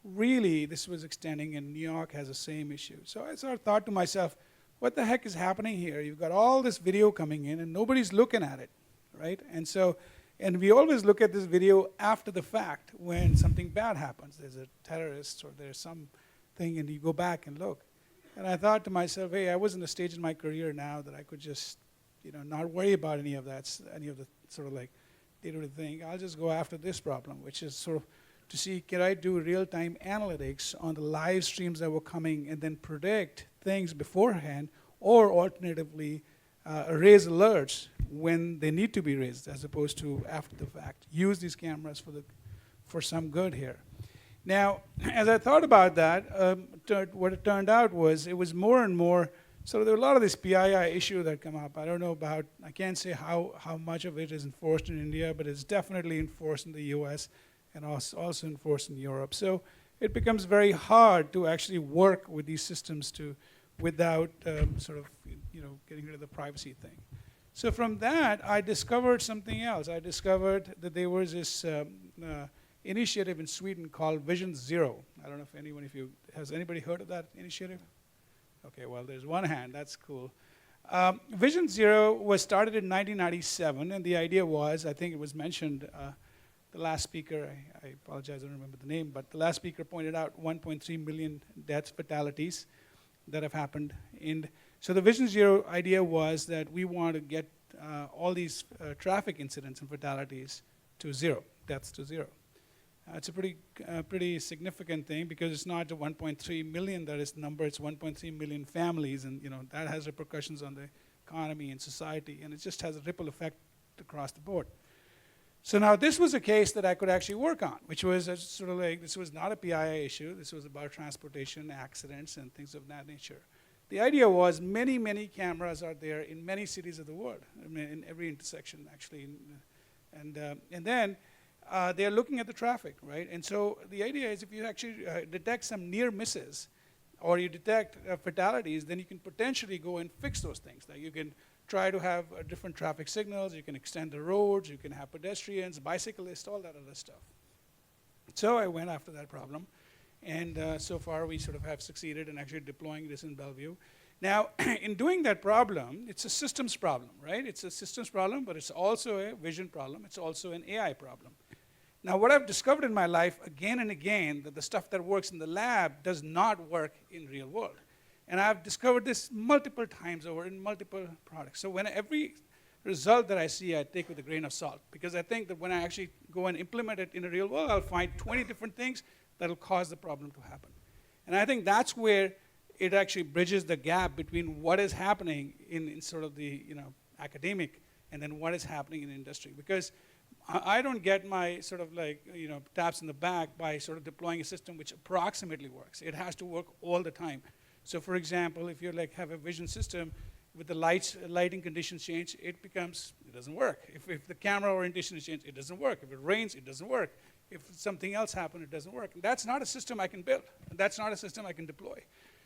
really, this was extending, and New York has the same issue. So I sort of thought to myself, what the heck is happening here? You've got all this video coming in, and nobody's looking at it, right? And we always look at this video after the fact when something bad happens. There's a terrorist or there's something, and you go back and look. And I thought to myself, hey, I was in a stage in my career now that I could just, not worry about any of that, any of the sort of like day-to-day thing. I'll just go after this problem, which is sort of to see, can I do real-time analytics on the live streams that were coming and then predict things beforehand, or alternatively, raise alerts when they need to be raised as opposed to after the fact. Use these cameras for some good here. Now, as I thought about that, what it turned out was it was more and more, so there were a lot of this PII issue that come up. I don't know about, I can't say how much of it is enforced in India, but it's definitely enforced in the US and also enforced in Europe. So it becomes very hard to actually work with these systems without getting rid of the privacy thing. So from that, I discovered something else. I discovered that there was this initiative in Sweden called Vision Zero. I don't know if has anybody heard of that initiative? Okay, well, there's one hand, that's cool. Vision Zero was started in 1997, and the idea was, I think it was mentioned, the last speaker, I apologize, I don't remember the name, but the last speaker pointed out 1.3 million deaths, fatalities that have happened. And so the Vision Zero idea was that we want to get all these traffic incidents and fatalities to zero, deaths to zero. It's a pretty significant thing because it's not the 1.3 million that is the number, it's 1.3 million families, and that has repercussions on the economy and society, and it just has a ripple effect across the board. So now this was a case that I could actually work on, which was sort of like, this was not a PII issue, this was about transportation, accidents, and things of that nature. The idea was many, many cameras are there in many cities of the world, in every intersection actually, and then they're looking at the traffic, right? And so the idea is if you actually detect some near misses or you detect fatalities, then you can potentially go and fix those things. Like you can try to have different traffic signals, you can extend the roads, you can have pedestrians, bicyclists, all that other stuff. So I went after that problem, and so far we sort of have succeeded in actually deploying this in Bellevue. Now, in doing that problem, it's a systems problem, right? It's a systems problem, but it's also a vision problem. It's also an AI problem. Now, what I've discovered in my life again and again, that the stuff that works in the lab does not work in real world. And I've discovered this multiple times over in multiple products. So when every result that I see, I take with a grain of salt, because I think that when I actually go and implement it in the real world, I'll find 20 different things that'll cause the problem to happen. And I think that's where it actually bridges the gap between what is happening in sort of the academic and then what is happening in industry. Because I don't get my sort of like, taps in the back by sort of deploying a system which approximately works. It has to work all the time. So for example, if you like have a vision system with the lighting conditions change, it doesn't work. If the camera orientation is changed, it doesn't work. If it rains, it doesn't work. If something else happened, it doesn't work. And that's not a system I can build. And that's not a system I can deploy.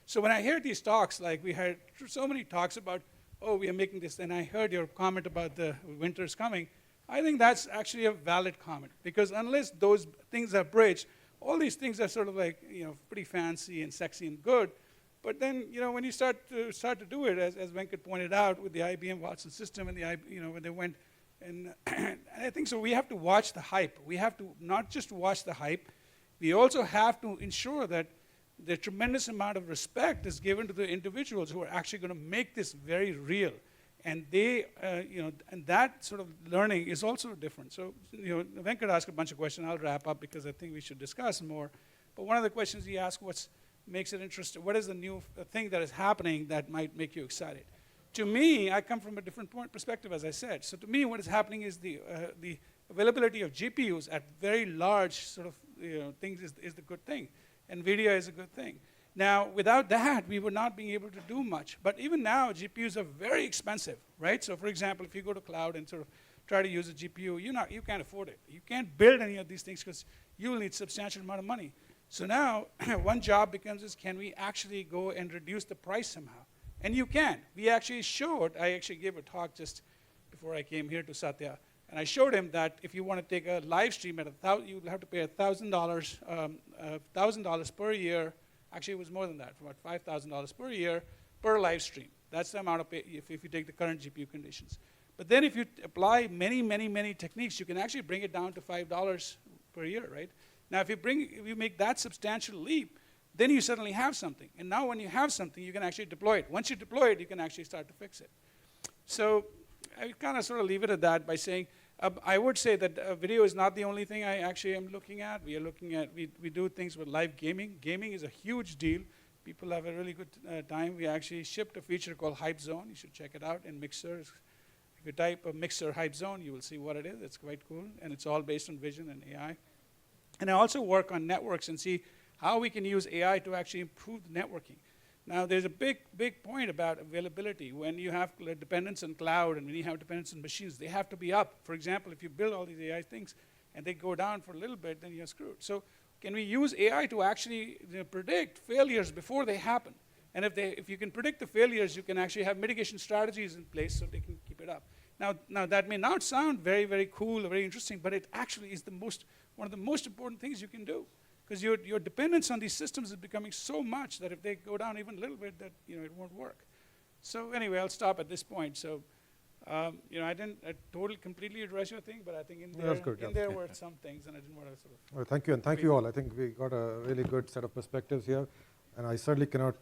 So when I hear these talks, like we had so many talks about, oh, we are making this, and I heard your comment about the winter's coming, I think that's actually a valid comment, because unless those things are bridged, all these things are sort of like, pretty fancy and sexy and good. But then, when you start to do it, as Venkat pointed out, with the IBM Watson system and when they went, and I think so we have to watch the hype. We have to not just watch the hype, we also have to ensure that the tremendous amount of respect is given to the individuals who are actually going to make this very real. And they, and that sort of learning is also different. So, Venkat asked a bunch of questions. I'll wrap up because I think we should discuss more. But one of the questions he asked, what makes it interesting? What is the new thing that is happening that might make you excited? To me, I come from a different perspective, as I said. So to me, what is happening is the availability of GPUs at very large sort of things is the good thing. NVIDIA is a good thing. Now, without that, we would not be able to do much. But even now, GPUs are very expensive, right? So for example, if you go to cloud and sort of try to use a GPU, you can't afford it. You can't build any of these things because you'll need substantial amount of money. So now, one job becomes is, can we actually go and reduce the price somehow? And you can. We actually showed, I actually gave a talk just before I came here to Satya, and I showed him that if you want to take a live stream at you'll have to pay $1,000 per year. Actually, it was more than that, about $5,000 per year per live stream. That's the amount of pay if you take the current GPU conditions. But then if you apply many, many, many techniques, you can actually bring it down to $5 per year, right? Now, if you make that substantial leap, then you suddenly have something. And now when you have something, you can actually deploy it. Once you deploy it, you can actually start to fix it. So I kind of sort of leave it at that by saying, I would say that video is not the only thing I actually am looking at. We are looking at, we do things with live gaming. Gaming is a huge deal. People have a really good time. We actually shipped a feature called Hype Zone. You should check it out in Mixer. If you type a Mixer Hype Zone, you will see what it is. It's quite cool. And it's all based on vision and AI. And I also work on networks and see how we can use AI to actually improve the networking. Now, there's a big point about availability. When you have dependence on cloud and when you have dependence on machines, they have to be up. For example, if you build all these AI things and they go down for a little bit, then you're screwed. So can we use AI to actually predict failures before they happen? And if you can predict the failures, you can actually have mitigation strategies in place so they can keep it up. Now that may not sound very, very cool or very interesting, but it actually is one of the most important things you can do. Because your dependence on these systems is becoming so much that if they go down even a little bit, that it won't work. So anyway, I'll stop at this point. So I didn't completely address your thing, but I think in there were some things, and I didn't want to sort of. Well, thank you, and thank you all. I think we got a really good set of perspectives here, and I certainly cannot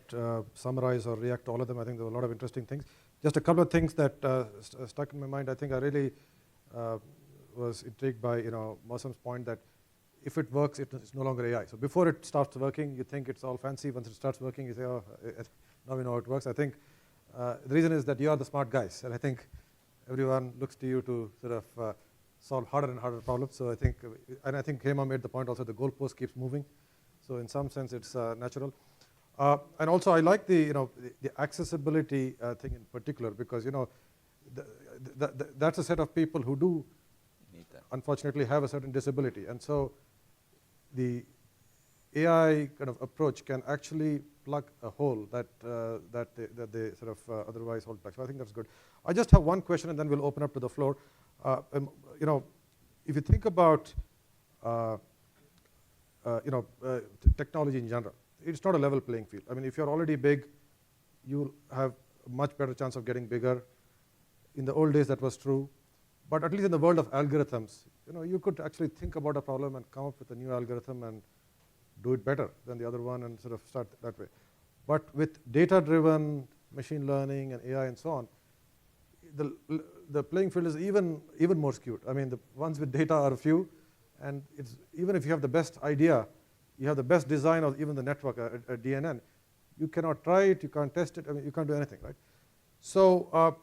summarize or react to all of them. I think there were a lot of interesting things. Just a couple of things that stuck in my mind. I think I really was intrigued by Mausam's point that if it works, it's no longer AI. So before it starts working, you think it's all fancy. Once it starts working, you say, oh, now we know how it works. I think the reason is that you are the smart guys, and I think everyone looks to you to sort of solve harder and harder problems. So I think Hema made the point also, the goalpost keeps moving. So in some sense, it's natural. And also, I like the accessibility thing in particular, because that's a set of people who do unfortunately have a certain disability, and so the AI kind of approach can actually plug a hole that they sort of otherwise hold back. So I think that's good. I just have one question, and then we'll open up to the floor. If you think about technology in general, it's not a level playing field. I mean, if you're already big, you'll have a much better chance of getting bigger. In the old days, that was true. But at least in the world of algorithms, you could actually think about a problem and come up with a new algorithm and do it better than the other one and sort of start that way. But with data-driven machine learning and AI and so on, the playing field is even more skewed. I mean, the ones with data are few, and even if you have the best idea, you have the best design of even the network, a DNN, you cannot try it, you can't test it, I mean, you can't do anything, right? So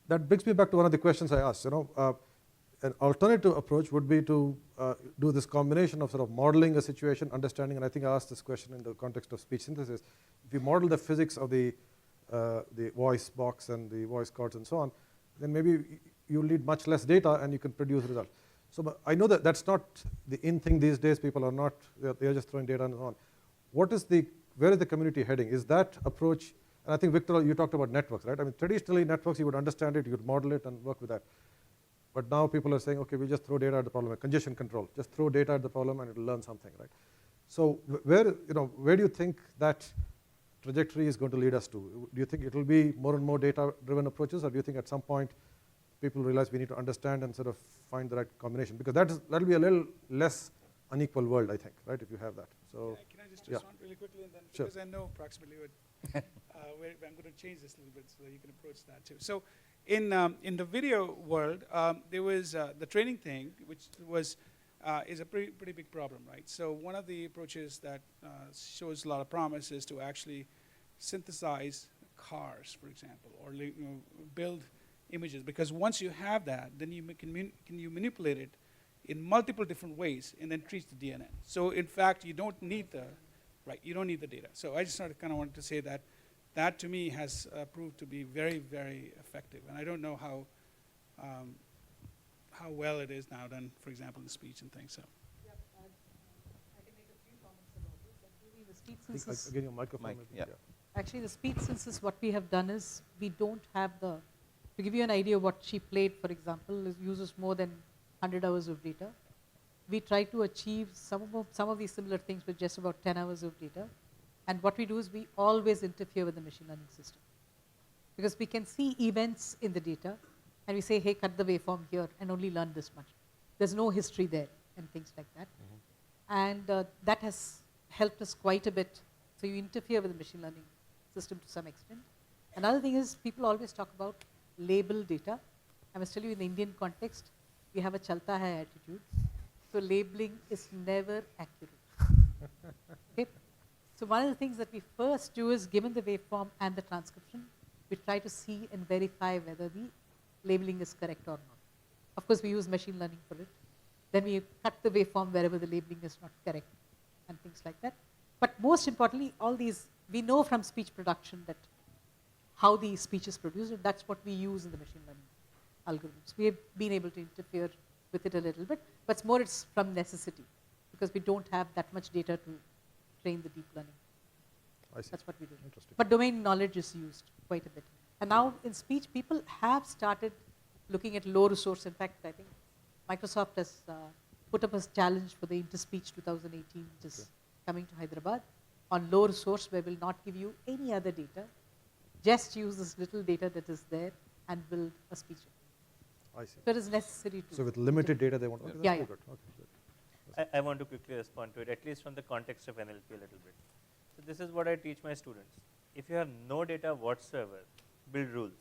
that brings me back to one of the questions I asked. an alternative approach would be to do this combination of sort of modeling a situation, understanding, and I think I asked this question in the context of speech synthesis. If you model the physics of the voice box and the voice cords and so on, then maybe you'll need much less data and you can produce results. So but I know that that's not the in thing these days. People are not, they're just throwing data and so on. Where is the community heading? Is that approach, and I think Victor, you talked about networks, right? I mean, traditionally networks, you would understand it, you would model it and work with that. But now people are saying, okay, we just throw data at the problem, like congestion control. Just throw data at the problem and it'll learn something, right? So where do you think that trajectory is going to lead us to? Do you think it will be more and more data-driven approaches, or do you think at some point people realize we need to understand and sort of find the right combination? Because that'll be a little less unequal world, I think, right, if you have that. So Can I just yeah. respond really quickly, and then Sure. because I know approximately what where I'm going to change this a little bit so that you can approach that too. So in the video world, there was the training thing, which was is a pretty big problem, right? So one of the approaches that shows a lot of promise is to actually synthesize cars, for example, or build images, because once you have that, then you can manipulate it in multiple different ways and then treat the DNN. So in fact, you don't need the data. So I just kind of wanted to say that that to me has proved to be very, very effective. And I don't know how well it is now done, for example, in speech and things. So. I can make a few comments about this. Actually, the speech I think synthesis, again, your microphone. Mic, maybe, yeah. actually the speech synthesis, what we have done is we don't have to give you an idea what she played, for example, uses more than 100 hours of data. We try to achieve some of these similar things with just about 10 hours of data. And what we do is we always interfere with the machine learning system. Because we can see events in the data, and we say, hey, cut the waveform here and only learn this much. There's no history there and things like that. And that has helped us quite a bit. So you interfere with the machine learning system to some extent. Another thing is people always talk about label data. I must tell you, in the Indian context, we have a chalta hai attitude. So labeling is never accurate. Okay? So one of the things that we first do is, given the waveform and the transcription, we try to see and verify whether the labeling is correct or not. Of course, we use machine learning for it. Then we cut the waveform wherever the labeling is not correct and things like that. But most importantly, all these, we know from speech production that how the speech is produced, and that's what we use in the machine learning algorithms. We have been able to interfere with it a little bit, but it's from necessity, because we don't have that much data to train the deep learning. I see. That's what we do. Interesting. But domain knowledge is used quite a bit. And now in speech, people have started looking at low resource. In fact, I think Microsoft has put up a challenge for the InterSpeech 2018, which is coming to Hyderabad, on low resource, where we'll not give you any other data, just use this little data that is there and build a speech. I see. So it is necessary to. So with limited data, they want. Okay, that's Yeah, very yeah. good. Okay, good. I want to quickly respond to it, at least from the context of NLP a little bit. So this is what I teach my students. If you have no data whatsoever, build rules.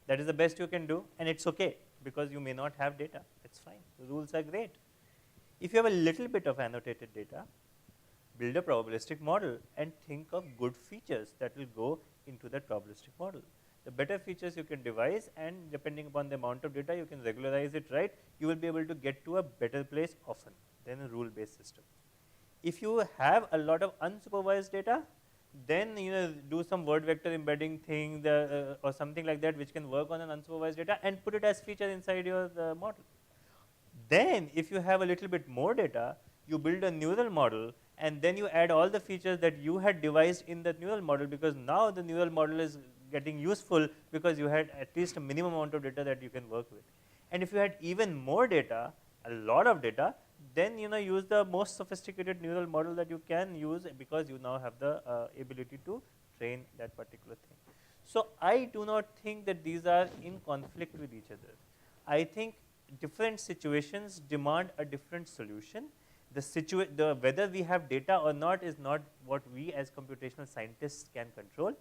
That is the best you can do, and it's okay, because you may not have data. It's fine. The rules are great. If you have a little bit of annotated data, build a probabilistic model and think of good features that will go into that probabilistic model. The better features you can devise, and depending upon the amount of data, you can regularize it right, you will be able to get to a better place often than a rule-based system. If you have a lot of unsupervised data, then do some word vector embedding thing or something like that, which can work on an unsupervised data and put it as feature inside your model. Then if you have a little bit more data, you build a neural model, and then you add all the features that you had devised in that neural model, because now the neural model is getting useful because you had at least a minimum amount of data that you can work with. And if you had even more data, a lot of data, then use the most sophisticated neural model that you can use, because you now have the ability to train that particular thing. So I do not think that these are in conflict with each other. I think different situations demand a different solution. Whether we have data or not is not what we as computational scientists can control.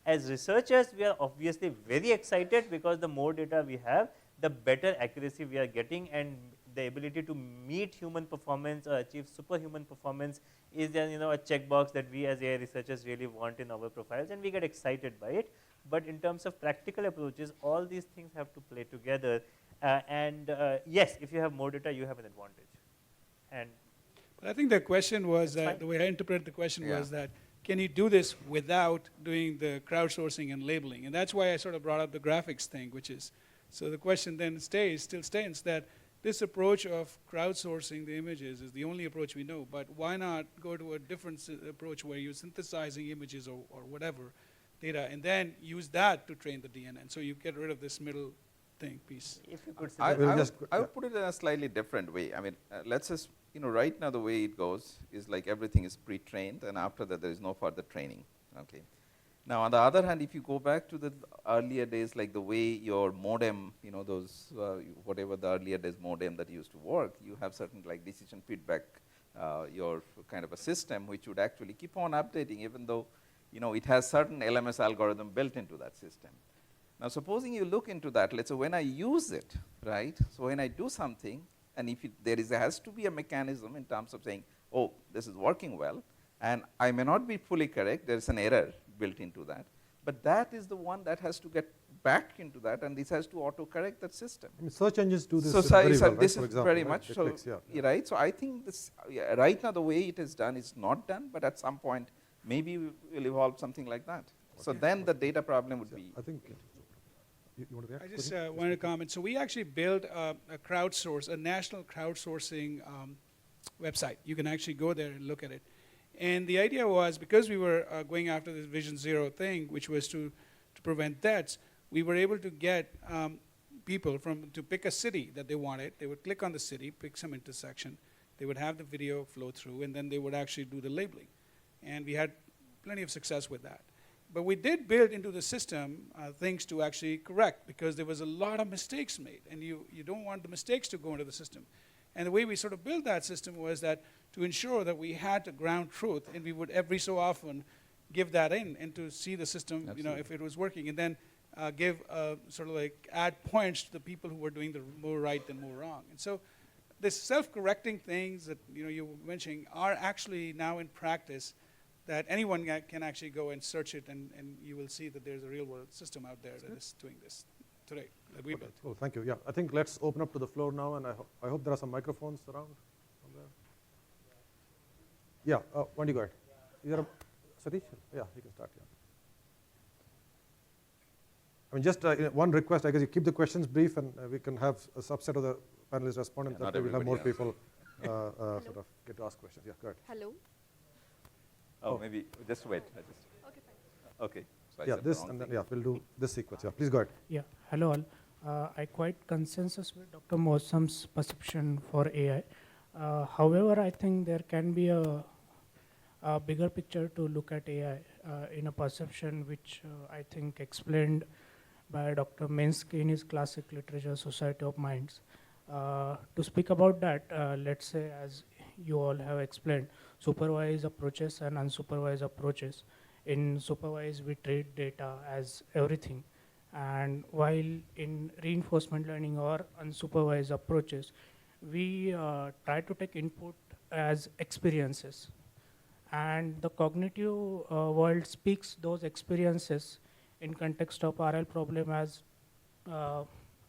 As researchers, we are obviously very excited, because the more data we have, the better accuracy we are getting, and the ability to meet human performance or achieve superhuman performance is a checkbox that we as AI researchers really want in our profiles, and we get excited by it. But in terms of practical approaches, all these things have to play together. Yes, if you have more data, you have an advantage. And But I think the question was That's that fine. the way I interpreted the question Yeah. was that can you do this without doing the crowdsourcing and labeling? And that's why I sort of brought up the graphics thing, which is so the question then still stands that this approach of crowdsourcing the images is the only approach we know. But why not go to a different approach where you're synthesizing images or whatever data and then use that to train the DNN? So you get rid of this middle thing piece. if you could I, We'll I, would, just- I would yeah. put it in a slightly different way. I mean, let's just, right now the way it goes is like everything is pre-trained, and after that there is no further training. Okay. Now, on the other hand, if you go back to the earlier days, like the way your modem, those whatever the earlier days modem that used to work, you have certain like decision feedback, your kind of a system which would actually keep on updating, even though it has certain LMS algorithm built into that system. Now, supposing you look into that, let's say when I use it, right? So when I do something, and if has to be a mechanism in terms of saying, oh, this is working well, and I may not be fully correct, there's an error built into that, but that is the one that has to get back into that, and this has to auto-correct that system. I mean, search engines do this So, very well, right? this For is example, very right? much It so, clicks, yeah. right? So I think this, right now the way it is done is not done, but at some point, maybe we'll evolve something like that. So then the data problem would be, I think, you want to react? I just Puneet? wanted to comment. So we actually built a national crowdsourcing website. You can actually go there and look at it. And the idea was, because we were going after this Vision Zero thing, which was to prevent deaths, we were able to get people to pick a city that they wanted. They would click on the city, pick some intersection. They would have the video flow through, and then they would actually do the labeling. And we had plenty of success with that. But we did build into the system things to actually correct, because there was a lot of mistakes made, and you don't want the mistakes to go into the system. And the way we sort of built that system was that to ensure that we had to ground truth, and we would every so often give that in and to see the system, if it was working, and then give sort of like add points to the people who were doing the more right than more wrong. And so this self-correcting things that you were mentioning are actually now in practice, that anyone can actually go and search it, and you will see that there's a real-world system out there that is doing this today that we built. Oh, thank you. Yeah, I think let's open up to the floor now, and I hope there are some microphones around. Somewhere. Yeah, why don't you go ahead? Is there a, Satish? Yeah, you can start. Yeah. I mean, just one request. I guess you keep the questions brief, and we can have a subset of the panelists respond, and Yeah, not that way we'll have more everybody people sort of get to ask questions. Yeah, go ahead. Hello. maybe, just wait. Okay, fine. Okay. So I Yeah, said the this, wrong and then thing. we'll do this sequence. Yeah, please go ahead. Yeah, hello all. I quite consensus with Dr. Mousam's perception for AI. However, I think there can be a bigger picture to look at AI in a perception which I think explained by Dr. Minsky in his classic literature, Society of Minds. To speak about that, let's say, as you all have explained, supervised approaches and unsupervised approaches. In supervised, we treat data as everything. And while in reinforcement learning or unsupervised approaches, we try to take input as experiences. And the cognitive world speaks those experiences in context of RL problem as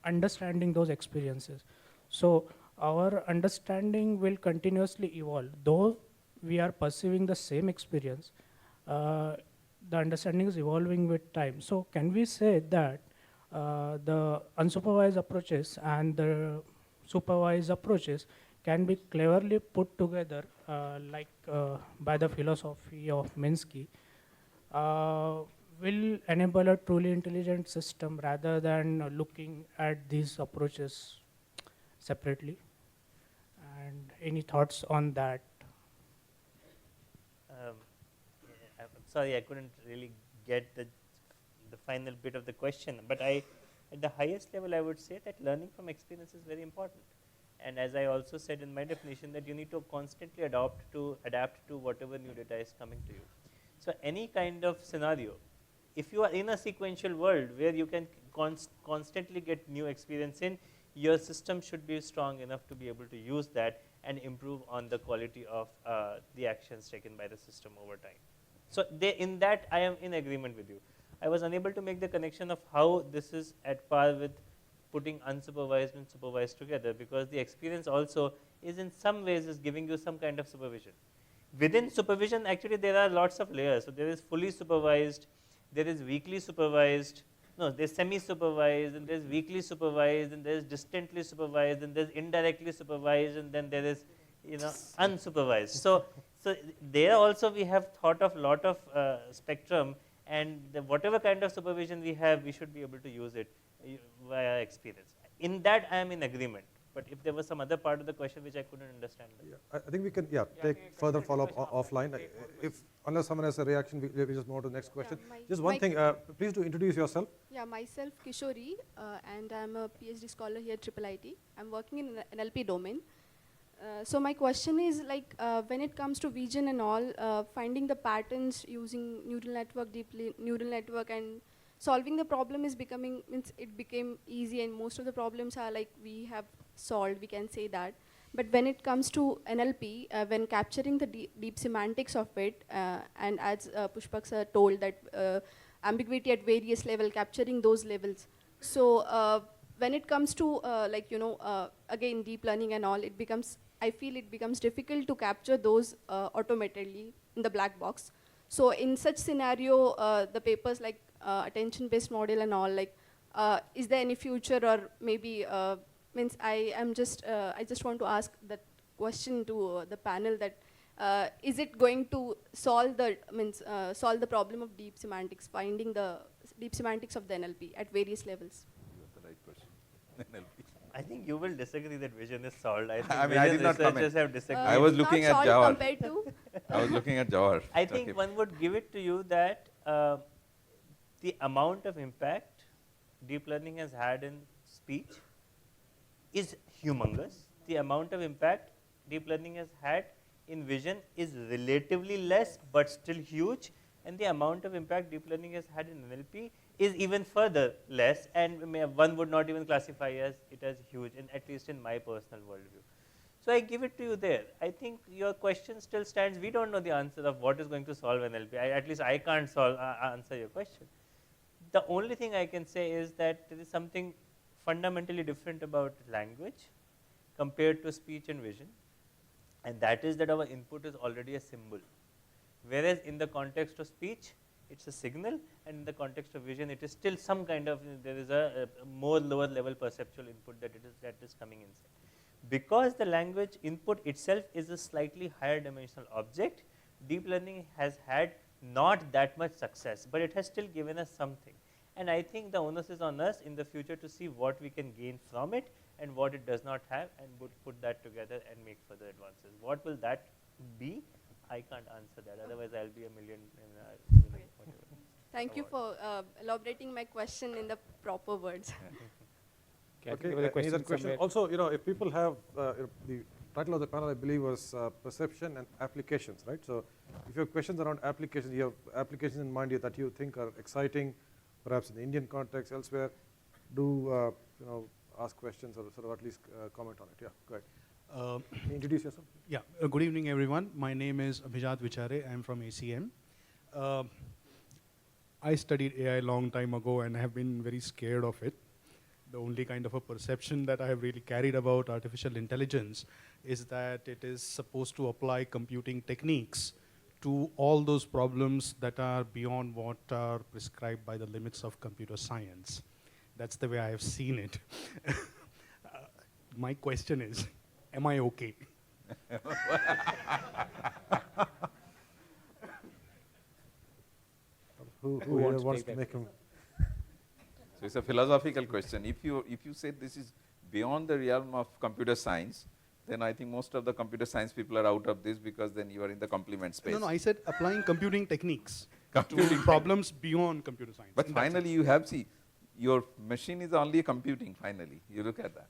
understanding those experiences. So our understanding will continuously evolve. Though we are perceiving the same experience, the understanding is evolving with time. So can we say that the unsupervised approaches and the supervised approaches can be cleverly put together by the philosophy of Minsky, will enable a truly intelligent system rather than looking at these approaches separately? And any thoughts on that? I'm sorry, I couldn't really get the final bit of the question, but at the highest level, I would say that learning from experience is very important. And as I also said in my definition, that you need to constantly adapt to whatever new data is coming to you. So any kind of scenario, if you are in a sequential world where you can constantly get new experience in, your system should be strong enough to be able to use that and improve on the quality of the actions taken by the system over time. So in that, I am in agreement with you. I was unable to make the connection of how this is at par with putting unsupervised and supervised together, because the experience also is in some ways is giving you some kind of supervision. Within supervision, actually there are lots of layers. So there is fully supervised, there is weakly supervised, no, there's semi-supervised, and there's weakly supervised, and there's distantly supervised, and there's indirectly supervised, and then there is, you know, unsupervised. So there also we have thought of lot of spectrum, and whatever kind of supervision we have, we should be able to use it via experience. In that, I am in agreement. But if there was some other part of the question which I couldn't understand. Yeah, I think we can, take further follow-up offline. If, unless someone has a reaction, we just move on to the next question. Just one thing, please do introduce yourself. Yeah, myself Kishori, and I'm a PhD scholar here at IIIT. I'm working in NLP domain. So my question is like, when it comes to vision and all, finding the patterns using neural network, neural network, and solving the problem is becoming, means it became easy, and most of the problems are like we have solved, we can say that. But when it comes to NLP, when capturing the deep semantics of it, and as Pushpak sir told that ambiguity at various level, capturing those levels. So when it comes to like, you know, again, deep learning and all, it becomes, I feel it becomes difficult to capture those automatically in the black box. So in such scenario, the papers like attention-based model and all, like, is there any future, or maybe, means I just want to ask that question to the panel, that is it going to solve the, solve the problem of deep semantics, finding the deep semantics of the NLP at various levels? That's the right question. NLP. I think you will disagree that vision is solved. I think I mean, I did not researchers comment. have disagreed. I was Not looking at solved Jawahar. compared to I was looking at Jawahar. I think one would give it to you that the amount of impact deep learning has had in speech is humongous. The amount of impact deep learning has had in vision is relatively less but still huge, and the amount of impact deep learning has had in NLP is even further less, and one would not even classify it as huge, at least in my personal worldview. So I give it to you there. I think your question still stands. We don't know the answer of what is going to solve NLP. At least I can't answer your question. The only thing I can say is that there is something fundamentally different about language compared to speech and vision, and that is that our input is already a symbol. Whereas in the context of speech, it's a signal, and in the context of vision, it is still some kind of, there is a more lower level perceptual input that is coming inside. Because the language input itself is a slightly higher dimensional object, deep learning has had not that much success, but it has still given us something. And I think the onus is on us in the future to see what we can gain from it and what it does not have, and would put that together and make further advances. What will that be? I can't answer that. Otherwise, I'll be a million. Whatever. Thank you for elaborating my question in the proper words. Okay, I think there was a any other question question? somewhere. Also, if people have, the title of the panel, I believe, was perception and applications, right? So if you have questions around applications, you have applications in mind that you think are exciting, perhaps in the Indian context, elsewhere, do ask questions or sort of at least comment on it. Yeah, go ahead. Introduce yourself. Yeah, good evening, everyone. My name is Abhijat Vichare. I'm from ACM. I studied AI a long time ago and have been very scared of it. The only kind of a perception that I have really carried about artificial intelligence is that it is supposed to apply computing techniques to all those problems that are beyond what are prescribed by the limits of computer science. That's the way I have seen it. My question is, am I okay? Who wants to wants take to that make him? So it's a philosophical question. If you say this is beyond the realm of computer science, then I think most of the computer science people are out of this, because then you are in the complement space. No, I said applying computing techniques Computing to problems beyond computer science. But in that finally, sense. you have, see, your machine is only computing finally. You look at that.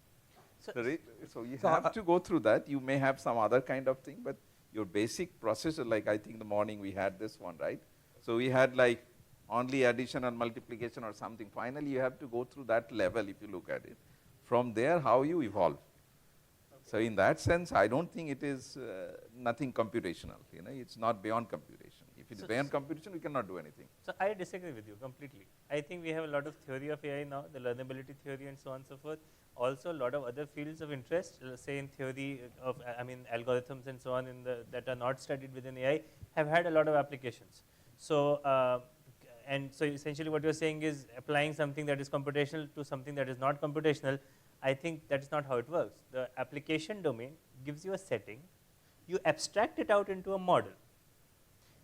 So you have to go through that. You may have some other kind of thing, but your basic processor, like I think in the morning we had this one, right? So we had like only addition and multiplication or something. Finally, you have to go through that level if you look at it. From there, how you evolve. So in that sense, I don't think it is nothing computational. It's not beyond computation. If If it's So- beyond computation, we cannot do anything. So I disagree with you completely. I think we have a lot of theory of AI now, the learnability theory and so on and so forth. Also, a lot of other fields of interest, say in theory of, algorithms and so on that are not studied within AI have had a lot of applications. So, and so essentially what you're saying is applying something that is computational to something that is not computational. I think that is not how it works. The application domain gives you a setting, you abstract it out into a model.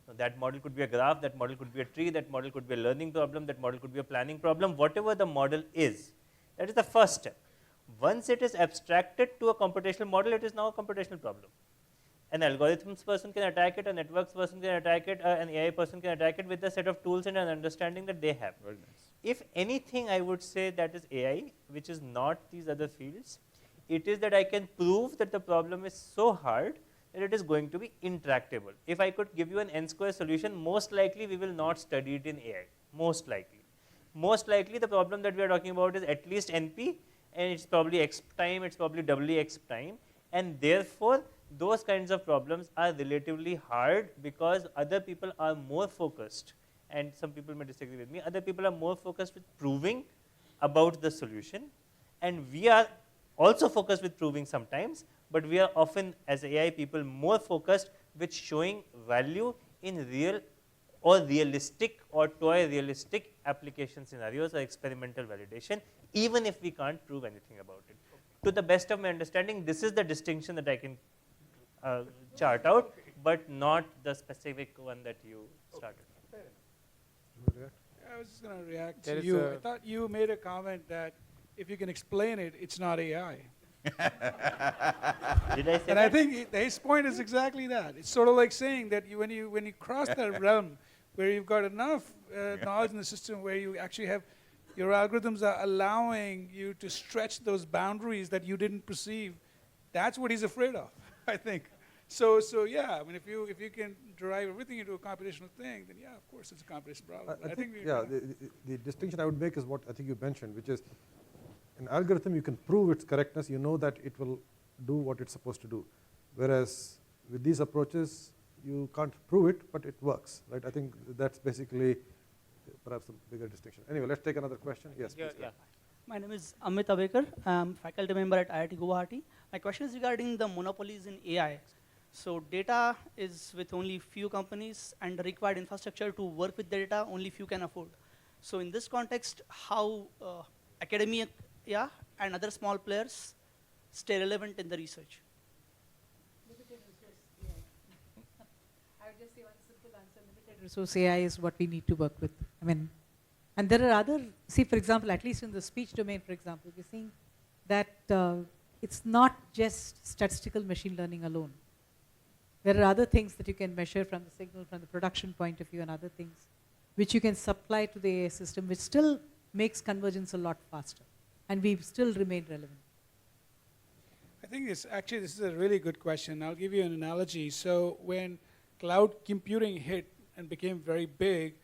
Now, that model could be a graph, that model could be a tree, that model could be a learning problem, that model could be a planning problem, whatever the model is. That is the first step. Once it is abstracted to a computational model, it is now a computational problem. An algorithms person can attack it, a networks person can attack it, an AI person can attack it with a set of tools and an understanding that they have. Very nice. If anything, I would say that is AI, which is not these other fields. It is that I can prove that the problem is so hard that it is going to be intractable. If I could give you an n-square solution, most likely we will not study it in AI, most likely. Most likely the problem that we are talking about is at least NP, and it's probably X time, it's probably doubly X time, and therefore those kinds of problems are relatively hard because other people are more focused, and some people may disagree with me, other people are more focused with proving about the solution, and we are also focused with proving sometimes, but we are often as AI people more focused with showing value in real or realistic or toy realistic application scenarios or experimental validation, even if we can't prove anything about it. To the best of my understanding, this is the distinction that I can chart out, but not the specific one that you started. I was just going to react There to is you. a- I thought you made a comment that if you can explain it, it's not AI. Did I say And I that? think his point is exactly that. It's sort of like saying that when you cross that realm where you've got enough knowledge in the system where you actually have your algorithms are allowing you to stretch those boundaries that you didn't perceive, that's what he's afraid of, I think. So yeah, I mean, if you can derive everything into a computational thing, then yeah, of course it's a computational problem. I think, we- yeah, the distinction I would make is what I think you mentioned, which is an algorithm, you can prove its correctness, you know that it will do what it's supposed to do. Whereas with these approaches, you can't prove it, but it works, right? I think that's basically perhaps the bigger distinction. Anyway, let's take another question. Yes, Yeah, please. go yeah. ahead. My name is Amit Avekar. I'm faculty member at IIT Guwahati. My question is regarding the monopolies in AI. So data is with only few companies, and the required infrastructure to work with data only few can afford. So in this context, how academia and other small players stay relevant in the research? I would just say one simple answer, limited resource AI is what we need to work with. I mean, and there are other, see for example, at least in the speech domain, for example, we're seeing that it's not just statistical machine learning alone. There are other things that you can measure from the signal, from the production point of view and other things, which you can supply to the AI system, which still makes convergence a lot faster. And we still remain relevant. I think this is a really good question. I'll give you an analogy. So when cloud computing hit and became very big,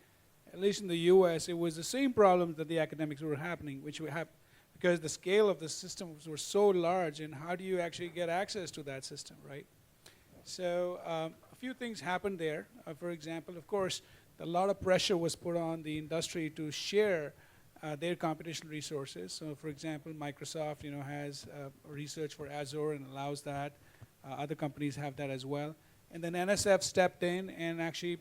at least in the US, it was the same problems that the academics were happening, which we have because the scale of the systems were so large, and how do you actually get access to that system, right? So a few things happened there. For example, of course, a lot of pressure was put on the industry to share their computational resources. So for example, Microsoft has research for Azure and allows that. Other companies have that as well. And then NSF stepped in and actually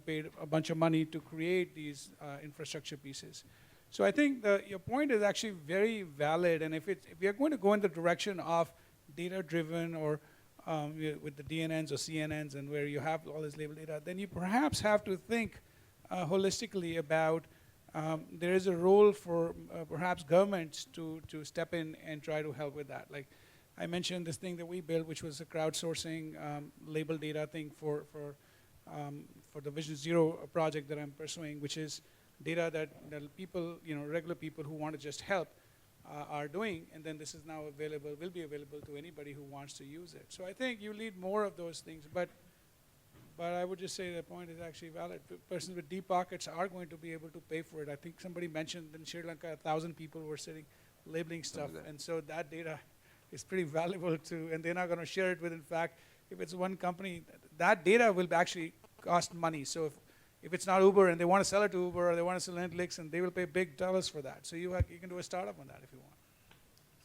paid a bunch of money to create these infrastructure pieces. So I think your point is actually very valid. And if we are going to go in the direction of data-driven or with the DNNs or CNNs and where you have all this labeled data, then you perhaps have to think holistically about there is a role for perhaps governments to step in and try to help with that. Like I mentioned this thing that we built, which was a crowdsourcing labeled data thing for the Vision Zero project that I'm pursuing, which is data that people, regular people who want to just help are doing, and then this is now available, will be available to anybody who wants to use it. So I think you need more of those things, but I would just say the point is actually valid. Persons with deep pockets are going to be able to pay for it. I think somebody mentioned in Sri Lanka 1,000 people were sitting labeling stuff, and so that data is pretty valuable to, and they're not going to share it with, in fact, if it's one company, that data will actually cost money. So if it's not Uber and they want to sell it to Uber or they want to sell Netflix, and they will pay big dollars for that. So you can do a startup on that if you want.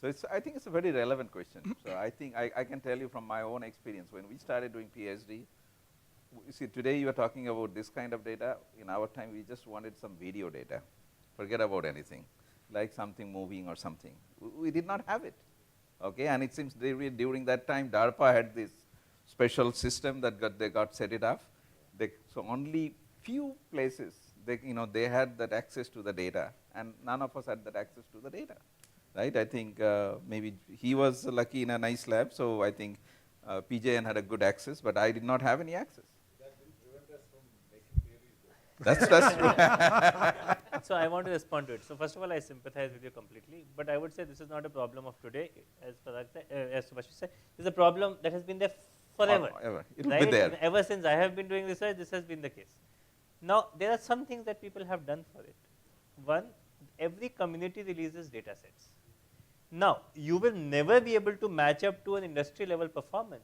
So I think it's a very relevant question. So I think I can tell you from my own experience, when we started doing PhD, you see, today you are talking about this kind of data. In our time, we just wanted some video data. Forget about anything, like something moving or something. We did not have it. Okay, and it seems during that time, DARPA had this special system that they got set it up. So only few places they had that access to the data, and none of us had that access to the data, right? I think maybe he was lucky in a nice lab, so I think PJN had a good access, but I did not have any access. That didn't prevent us from making theories, though. That's true. So I want to respond to it. So first of all, I sympathize with you completely, but I would say this is not a problem of today, as Subhashi said. It's a problem that has been there forever. Ever. It will Right? be there. Ever since I have been doing research, this has been the case. Now, there are some things that people have done for it. One, every community releases data sets. Now, you will never be able to match up to an industry level performance,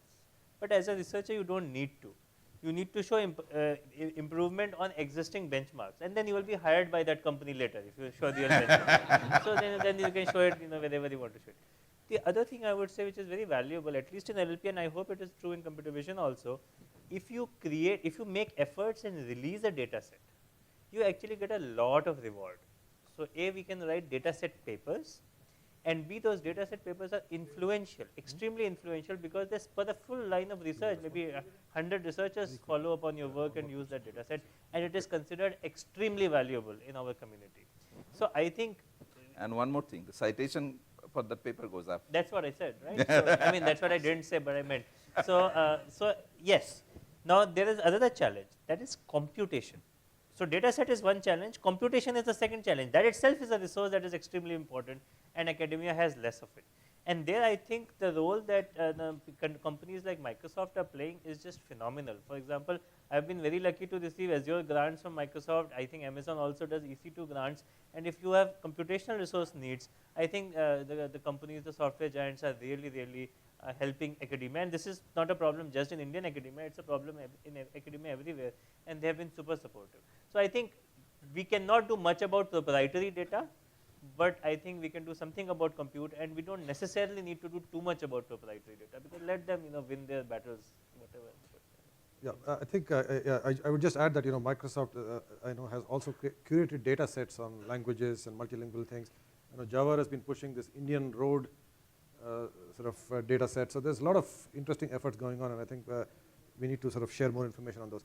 but as a researcher, you don't need to. You need to show improvement on existing benchmarks, and then you will be hired by that company later if you show the benchmark. So then you can show it wherever you want to show it. The other thing I would say, which is very valuable, at least in NLP, and I hope it is true in computer vision also, if you make efforts and release a data set, you actually get a lot of reward. So A, we can write data set papers, and B, those data set papers are influential, extremely influential, because they spur a full line of research. Maybe 100 researchers follow up on your work and use that data set, and it is considered extremely valuable in our community. So I think. And one more thing, the citation for that paper goes up. That's what I said, right? So, I mean, that's what I didn't say, but I meant. So yes. Now there is another challenge, that is computation. So data set is one challenge, computation is the second challenge. That itself is a resource that is extremely important, and academia has less of it. And there I think the role that companies like Microsoft are playing is just phenomenal. For example, I've been very lucky to receive Azure grants from Microsoft. I think Amazon also does EC2 grants. And if you have computational resource needs, I think the companies, the software giants are really helping academia. And this is not a problem just in Indian academia, it's a problem in academia everywhere. And they have been super supportive. So I think we cannot do much about proprietary data, but I think we can do something about compute, and we don't necessarily need to do too much about proprietary data, because let them win their battles, whatever. Yeah, I think I would just add that Microsoft I know has also curated data sets on languages and multilingual things. Java has been pushing this Indian road sort of data set. So there's a lot of interesting efforts going on, and I think we need to sort of share more information on those.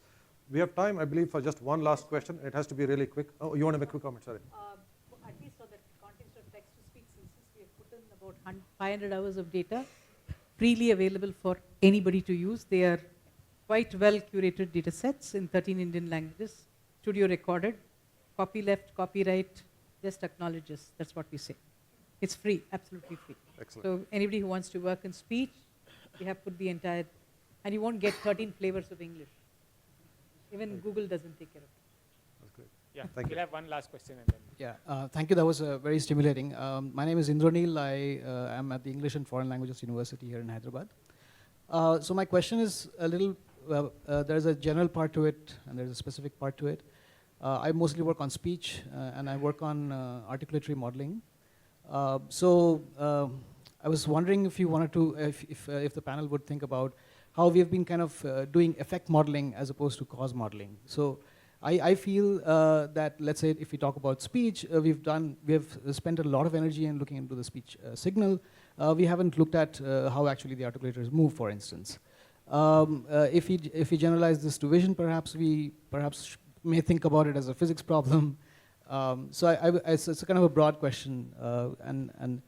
We have time, I believe, for just one last question. It has to be really quick. Oh, you want to make a quick comment? Sorry. At least for the context of text-to-speech synthesis, we have put in about 500 hours of data freely available for anybody to use. They are quite well curated data sets in 13 Indian languages, studio recorded, copy left, copyright, just acknowledges. That's what we say. It's free, absolutely free. Excellent. So anybody who wants to work in speech, we have put the entire, and you won't get 13 flavors of English. Even Google doesn't take care of it. That's great. Yeah, Thank we'll you. have one last question and then. Yeah, thank you. That was very stimulating. My name is Indranil. I am at the English and Foreign Languages University here in Hyderabad. So my question is a little, there's a general part to it and there's a specific part to it. I mostly work on speech and I work on articulatory modeling. I was wondering if you wanted to, if the panel would think about how we have been kind of doing effect modeling as opposed to cause modeling. So I feel that, let's say, if we talk about speech, we have spent a lot of energy in looking into the speech signal. We haven't looked at how actually the articulators move, for instance. If we generalize this to vision, perhaps we may think about it as a physics problem. It's a kind of a broad question, and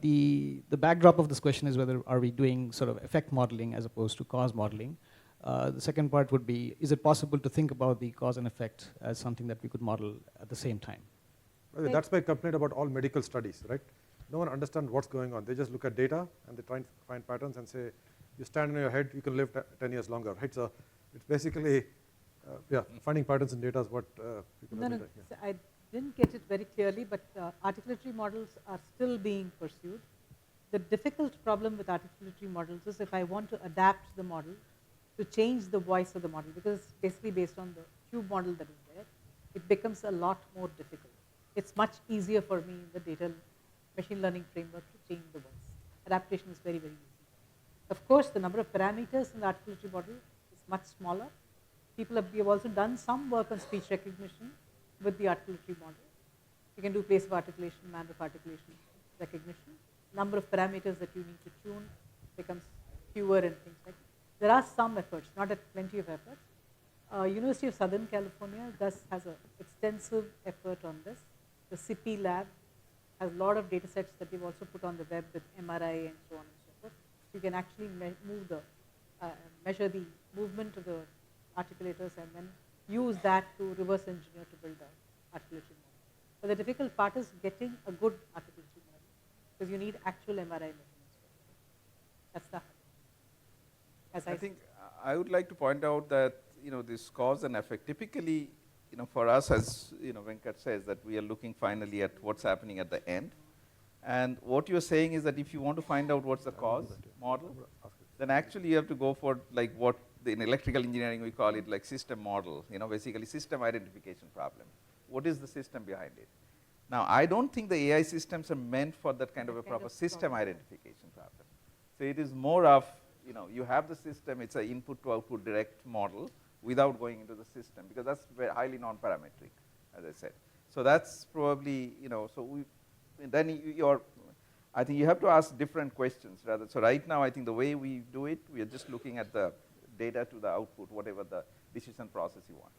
the backdrop of this question is whether are we doing sort of effect modeling as opposed to cause modeling. The second part would be, is it possible to think about the cause and effect as something that we could model at the same time? Well, that's my complaint about all medical studies, right? No one understands what's going on. They just look at data and they try and find patterns and say, you stand on your head, you can live 10 years longer, right? So it's basically, finding patterns in data is what people are doing. So I didn't get it very clearly, but articulatory models are still being pursued. The difficult problem with articulatory models is if I want to adapt the model to change the voice of the model, because it's basically based on the cube model that is there, it becomes a lot more difficult. It's much easier for me in the data machine learning framework to change the voice. Adaptation is very, very easy. Of course, the number of parameters in the articulatory model is much smaller. We have also done some work on speech recognition with the articulatory model. You can do place of articulation, manner of articulation recognition. Number of parameters that you need to tune becomes fewer and things like that. There are some efforts, not at plenty of efforts. University of Southern California has an extensive effort on this. The CIPI lab has a lot of data sets that they've also put on the web with MRI and so on and so forth. You can actually measure the movement of the articulators and then use that to reverse engineer to build an articulatory model. But the difficult part is getting a good articulatory model, because you need actual MRI measurements. That's the I think I would like to point out that this cause and effect. Typically, for us, as Venkat says, that we are looking finally at what's happening at the end. And what you're saying is that if you want to find out what's the cause model, then actually you have to go for like what in electrical engineering we call it like system model. Basically system identification problem. What is the system behind it? Now, I don't think the AI systems are meant for that kind of a proper system identification problem. So it is more of you have the system, it's an input to output direct model without going into the system, because that's very highly non-parametric, as I said. So that's probably, I think you have to ask different questions rather. So right now, I think the way we do it, we are just looking at the data to the output, whatever the decision process you want.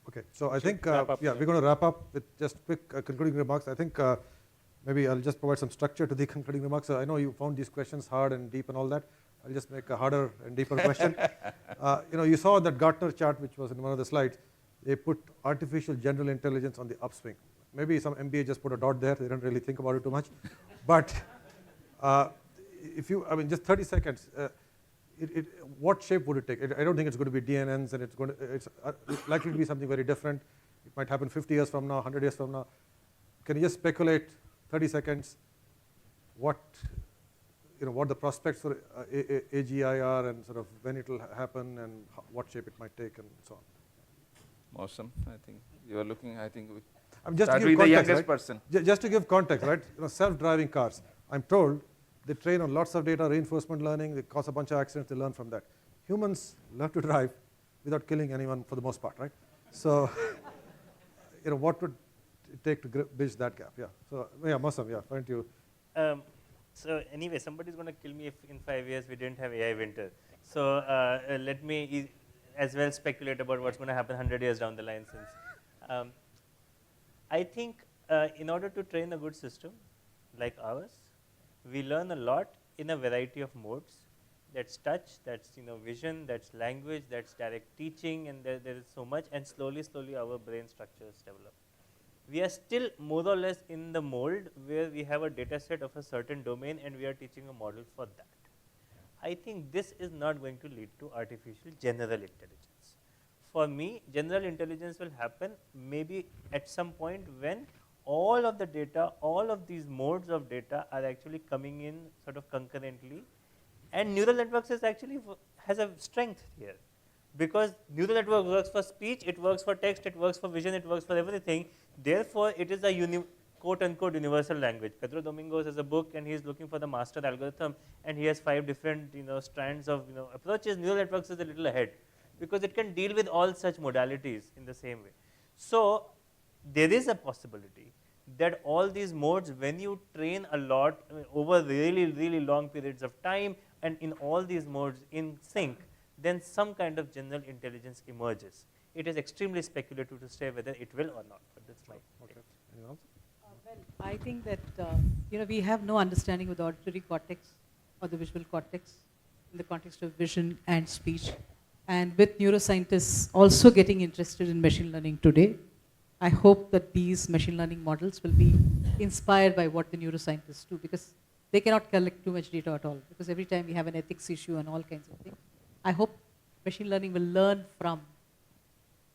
Okay, so I think, we're going to wrap up with just quick concluding remarks. I think maybe I'll just provide some structure to the concluding remarks. So I know you found these questions hard and deep and all that. I'll just make a harder and deeper question. You saw that Gartner chart, which was in one of the slides. They put artificial general intelligence on the upswing. Maybe some MBA just put a dot there. They don't really think about it too much. But just 30 seconds. What shape would it take? I don't think it's going to be DNNs, and it's likely to be something very different. It might happen 50 years from now, 100 years from now. Can you just speculate, 30 seconds, what the prospects for AGI are, and sort of when it will happen, and what shape it might take, and so on? Awesome. I think you are looking, just to give the youngest context, person. Just to give context, right? Self-driving cars. I'm told they train on lots of data, reinforcement learning, they cause a bunch of accidents, they learn from that. Humans learn to drive without killing anyone for the most part, right? So, what would it take to bridge that gap? Yeah. So, Mosam, why don't you? So anyway, somebody's going to kill me if in 5 years we didn't have AI winter. So let me as well speculate about what's going to happen 100 years down the line. Since I think in order to train a good system like ours, we learn a lot in a variety of modes. That's touch, that's vision, that's language, that's direct teaching, and there is so much. And slowly our brain structures develop. We are still more or less in the mold where we have a data set of a certain domain and we are teaching a model for that. I think this is not going to lead to artificial general intelligence. For me, general intelligence will happen maybe at some point when all of the data, all of these modes of data are actually coming in sort of concurrently, and neural networks has a strength here. Because neural network works for speech, it works for text, it works for vision, it works for everything. Therefore, it is a quote-unquote universal language. Pedro Domingos has a book, and he is looking for the master algorithm, and he has 5 different strands of approaches. Neural networks is a little ahead because it can deal with all such modalities in the same way. So there is a possibility that all these modes, when you train a lot over really long periods of time, and in all these modes in sync, then some kind of general intelligence emerges. It is extremely speculative to say whether it will or not, but that's my take. Anyone else? Well, I think that we have no understanding of the auditory cortex or the visual cortex in the context of vision and speech. And with neuroscientists also getting interested in machine learning today, I hope that these machine learning models will be inspired by what the neuroscientists do, because they cannot collect too much data at all, because every time we have an ethics issue and all kinds of things. I hope machine learning will learn from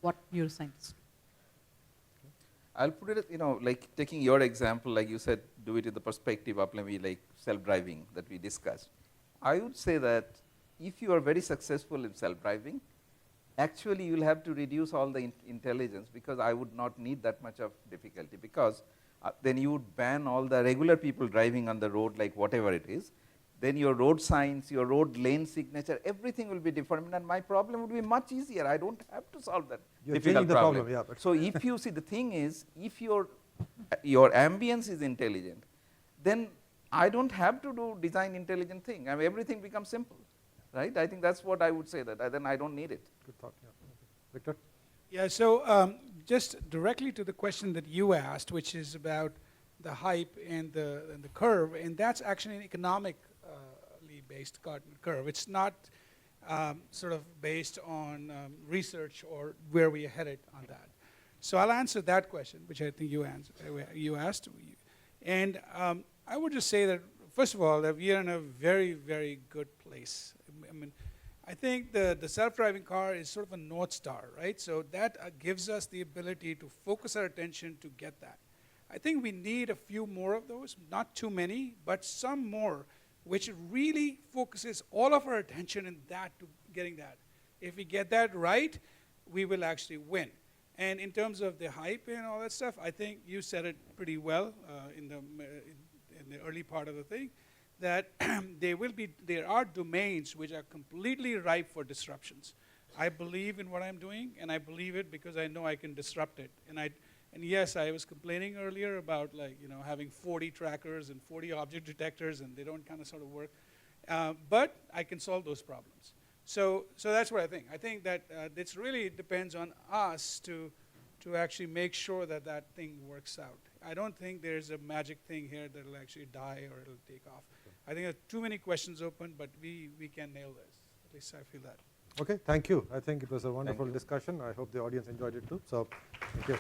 what neuroscientists do. I'll put it, like taking your example, like you said, do it in the perspective of maybe like self-driving that we discussed. I would say that if you are very successful in self-driving, actually you'll have to reduce all the intelligence, because I would not need that much of difficulty, because then you would ban all the regular people driving on the road, like whatever it is. Then your road signs, your road lane signature, everything will be different, and my problem would be much easier. I don't have to solve that You're difficult changing the problem. problem, yeah, but So if you see, the thing is, if your ambience is intelligent, then I don't have to do design intelligent thing. I mean, everything becomes simple, right? I think that's what I would say, that then I don't need it. good thought, yeah. Victor? Yeah, so just directly to the question that you asked, which is about the hype and the curve, and that's actually an economically based Gartner curve. It's not sort of based on research or where we are headed on that. So I'll answer that question, which I think you asked. And I would just say that, first of all, that we are in a very, very good place. I mean, I think the self-driving car is sort of a North Star, right? So that gives us the ability to focus our attention to get that. I think we need a few more of those, not too many, but some more, which really focuses all of our attention in that, to getting that. If we get that right, we will actually win. And in terms of the hype and all that stuff, I think you said it pretty well in the early part of the thing, that there are domains which are completely ripe for disruptions. I believe in what I'm doing, and I believe it because I know I can disrupt it. And yes, I was complaining earlier about, like, you know, having 40 trackers and 40 object detectors, and they don't kind of sort of work. But I can solve those problems. So that's what I think. I think that this really depends on us to actually make sure that that thing works out. I don't think there's a magic thing here that will actually die or it'll take off. I think there are too many questions open, but we can nail this. At least I feel that. Okay, thank you. I think it was a wonderful you. discussion. I hope the audience enjoyed it too. So, thank you.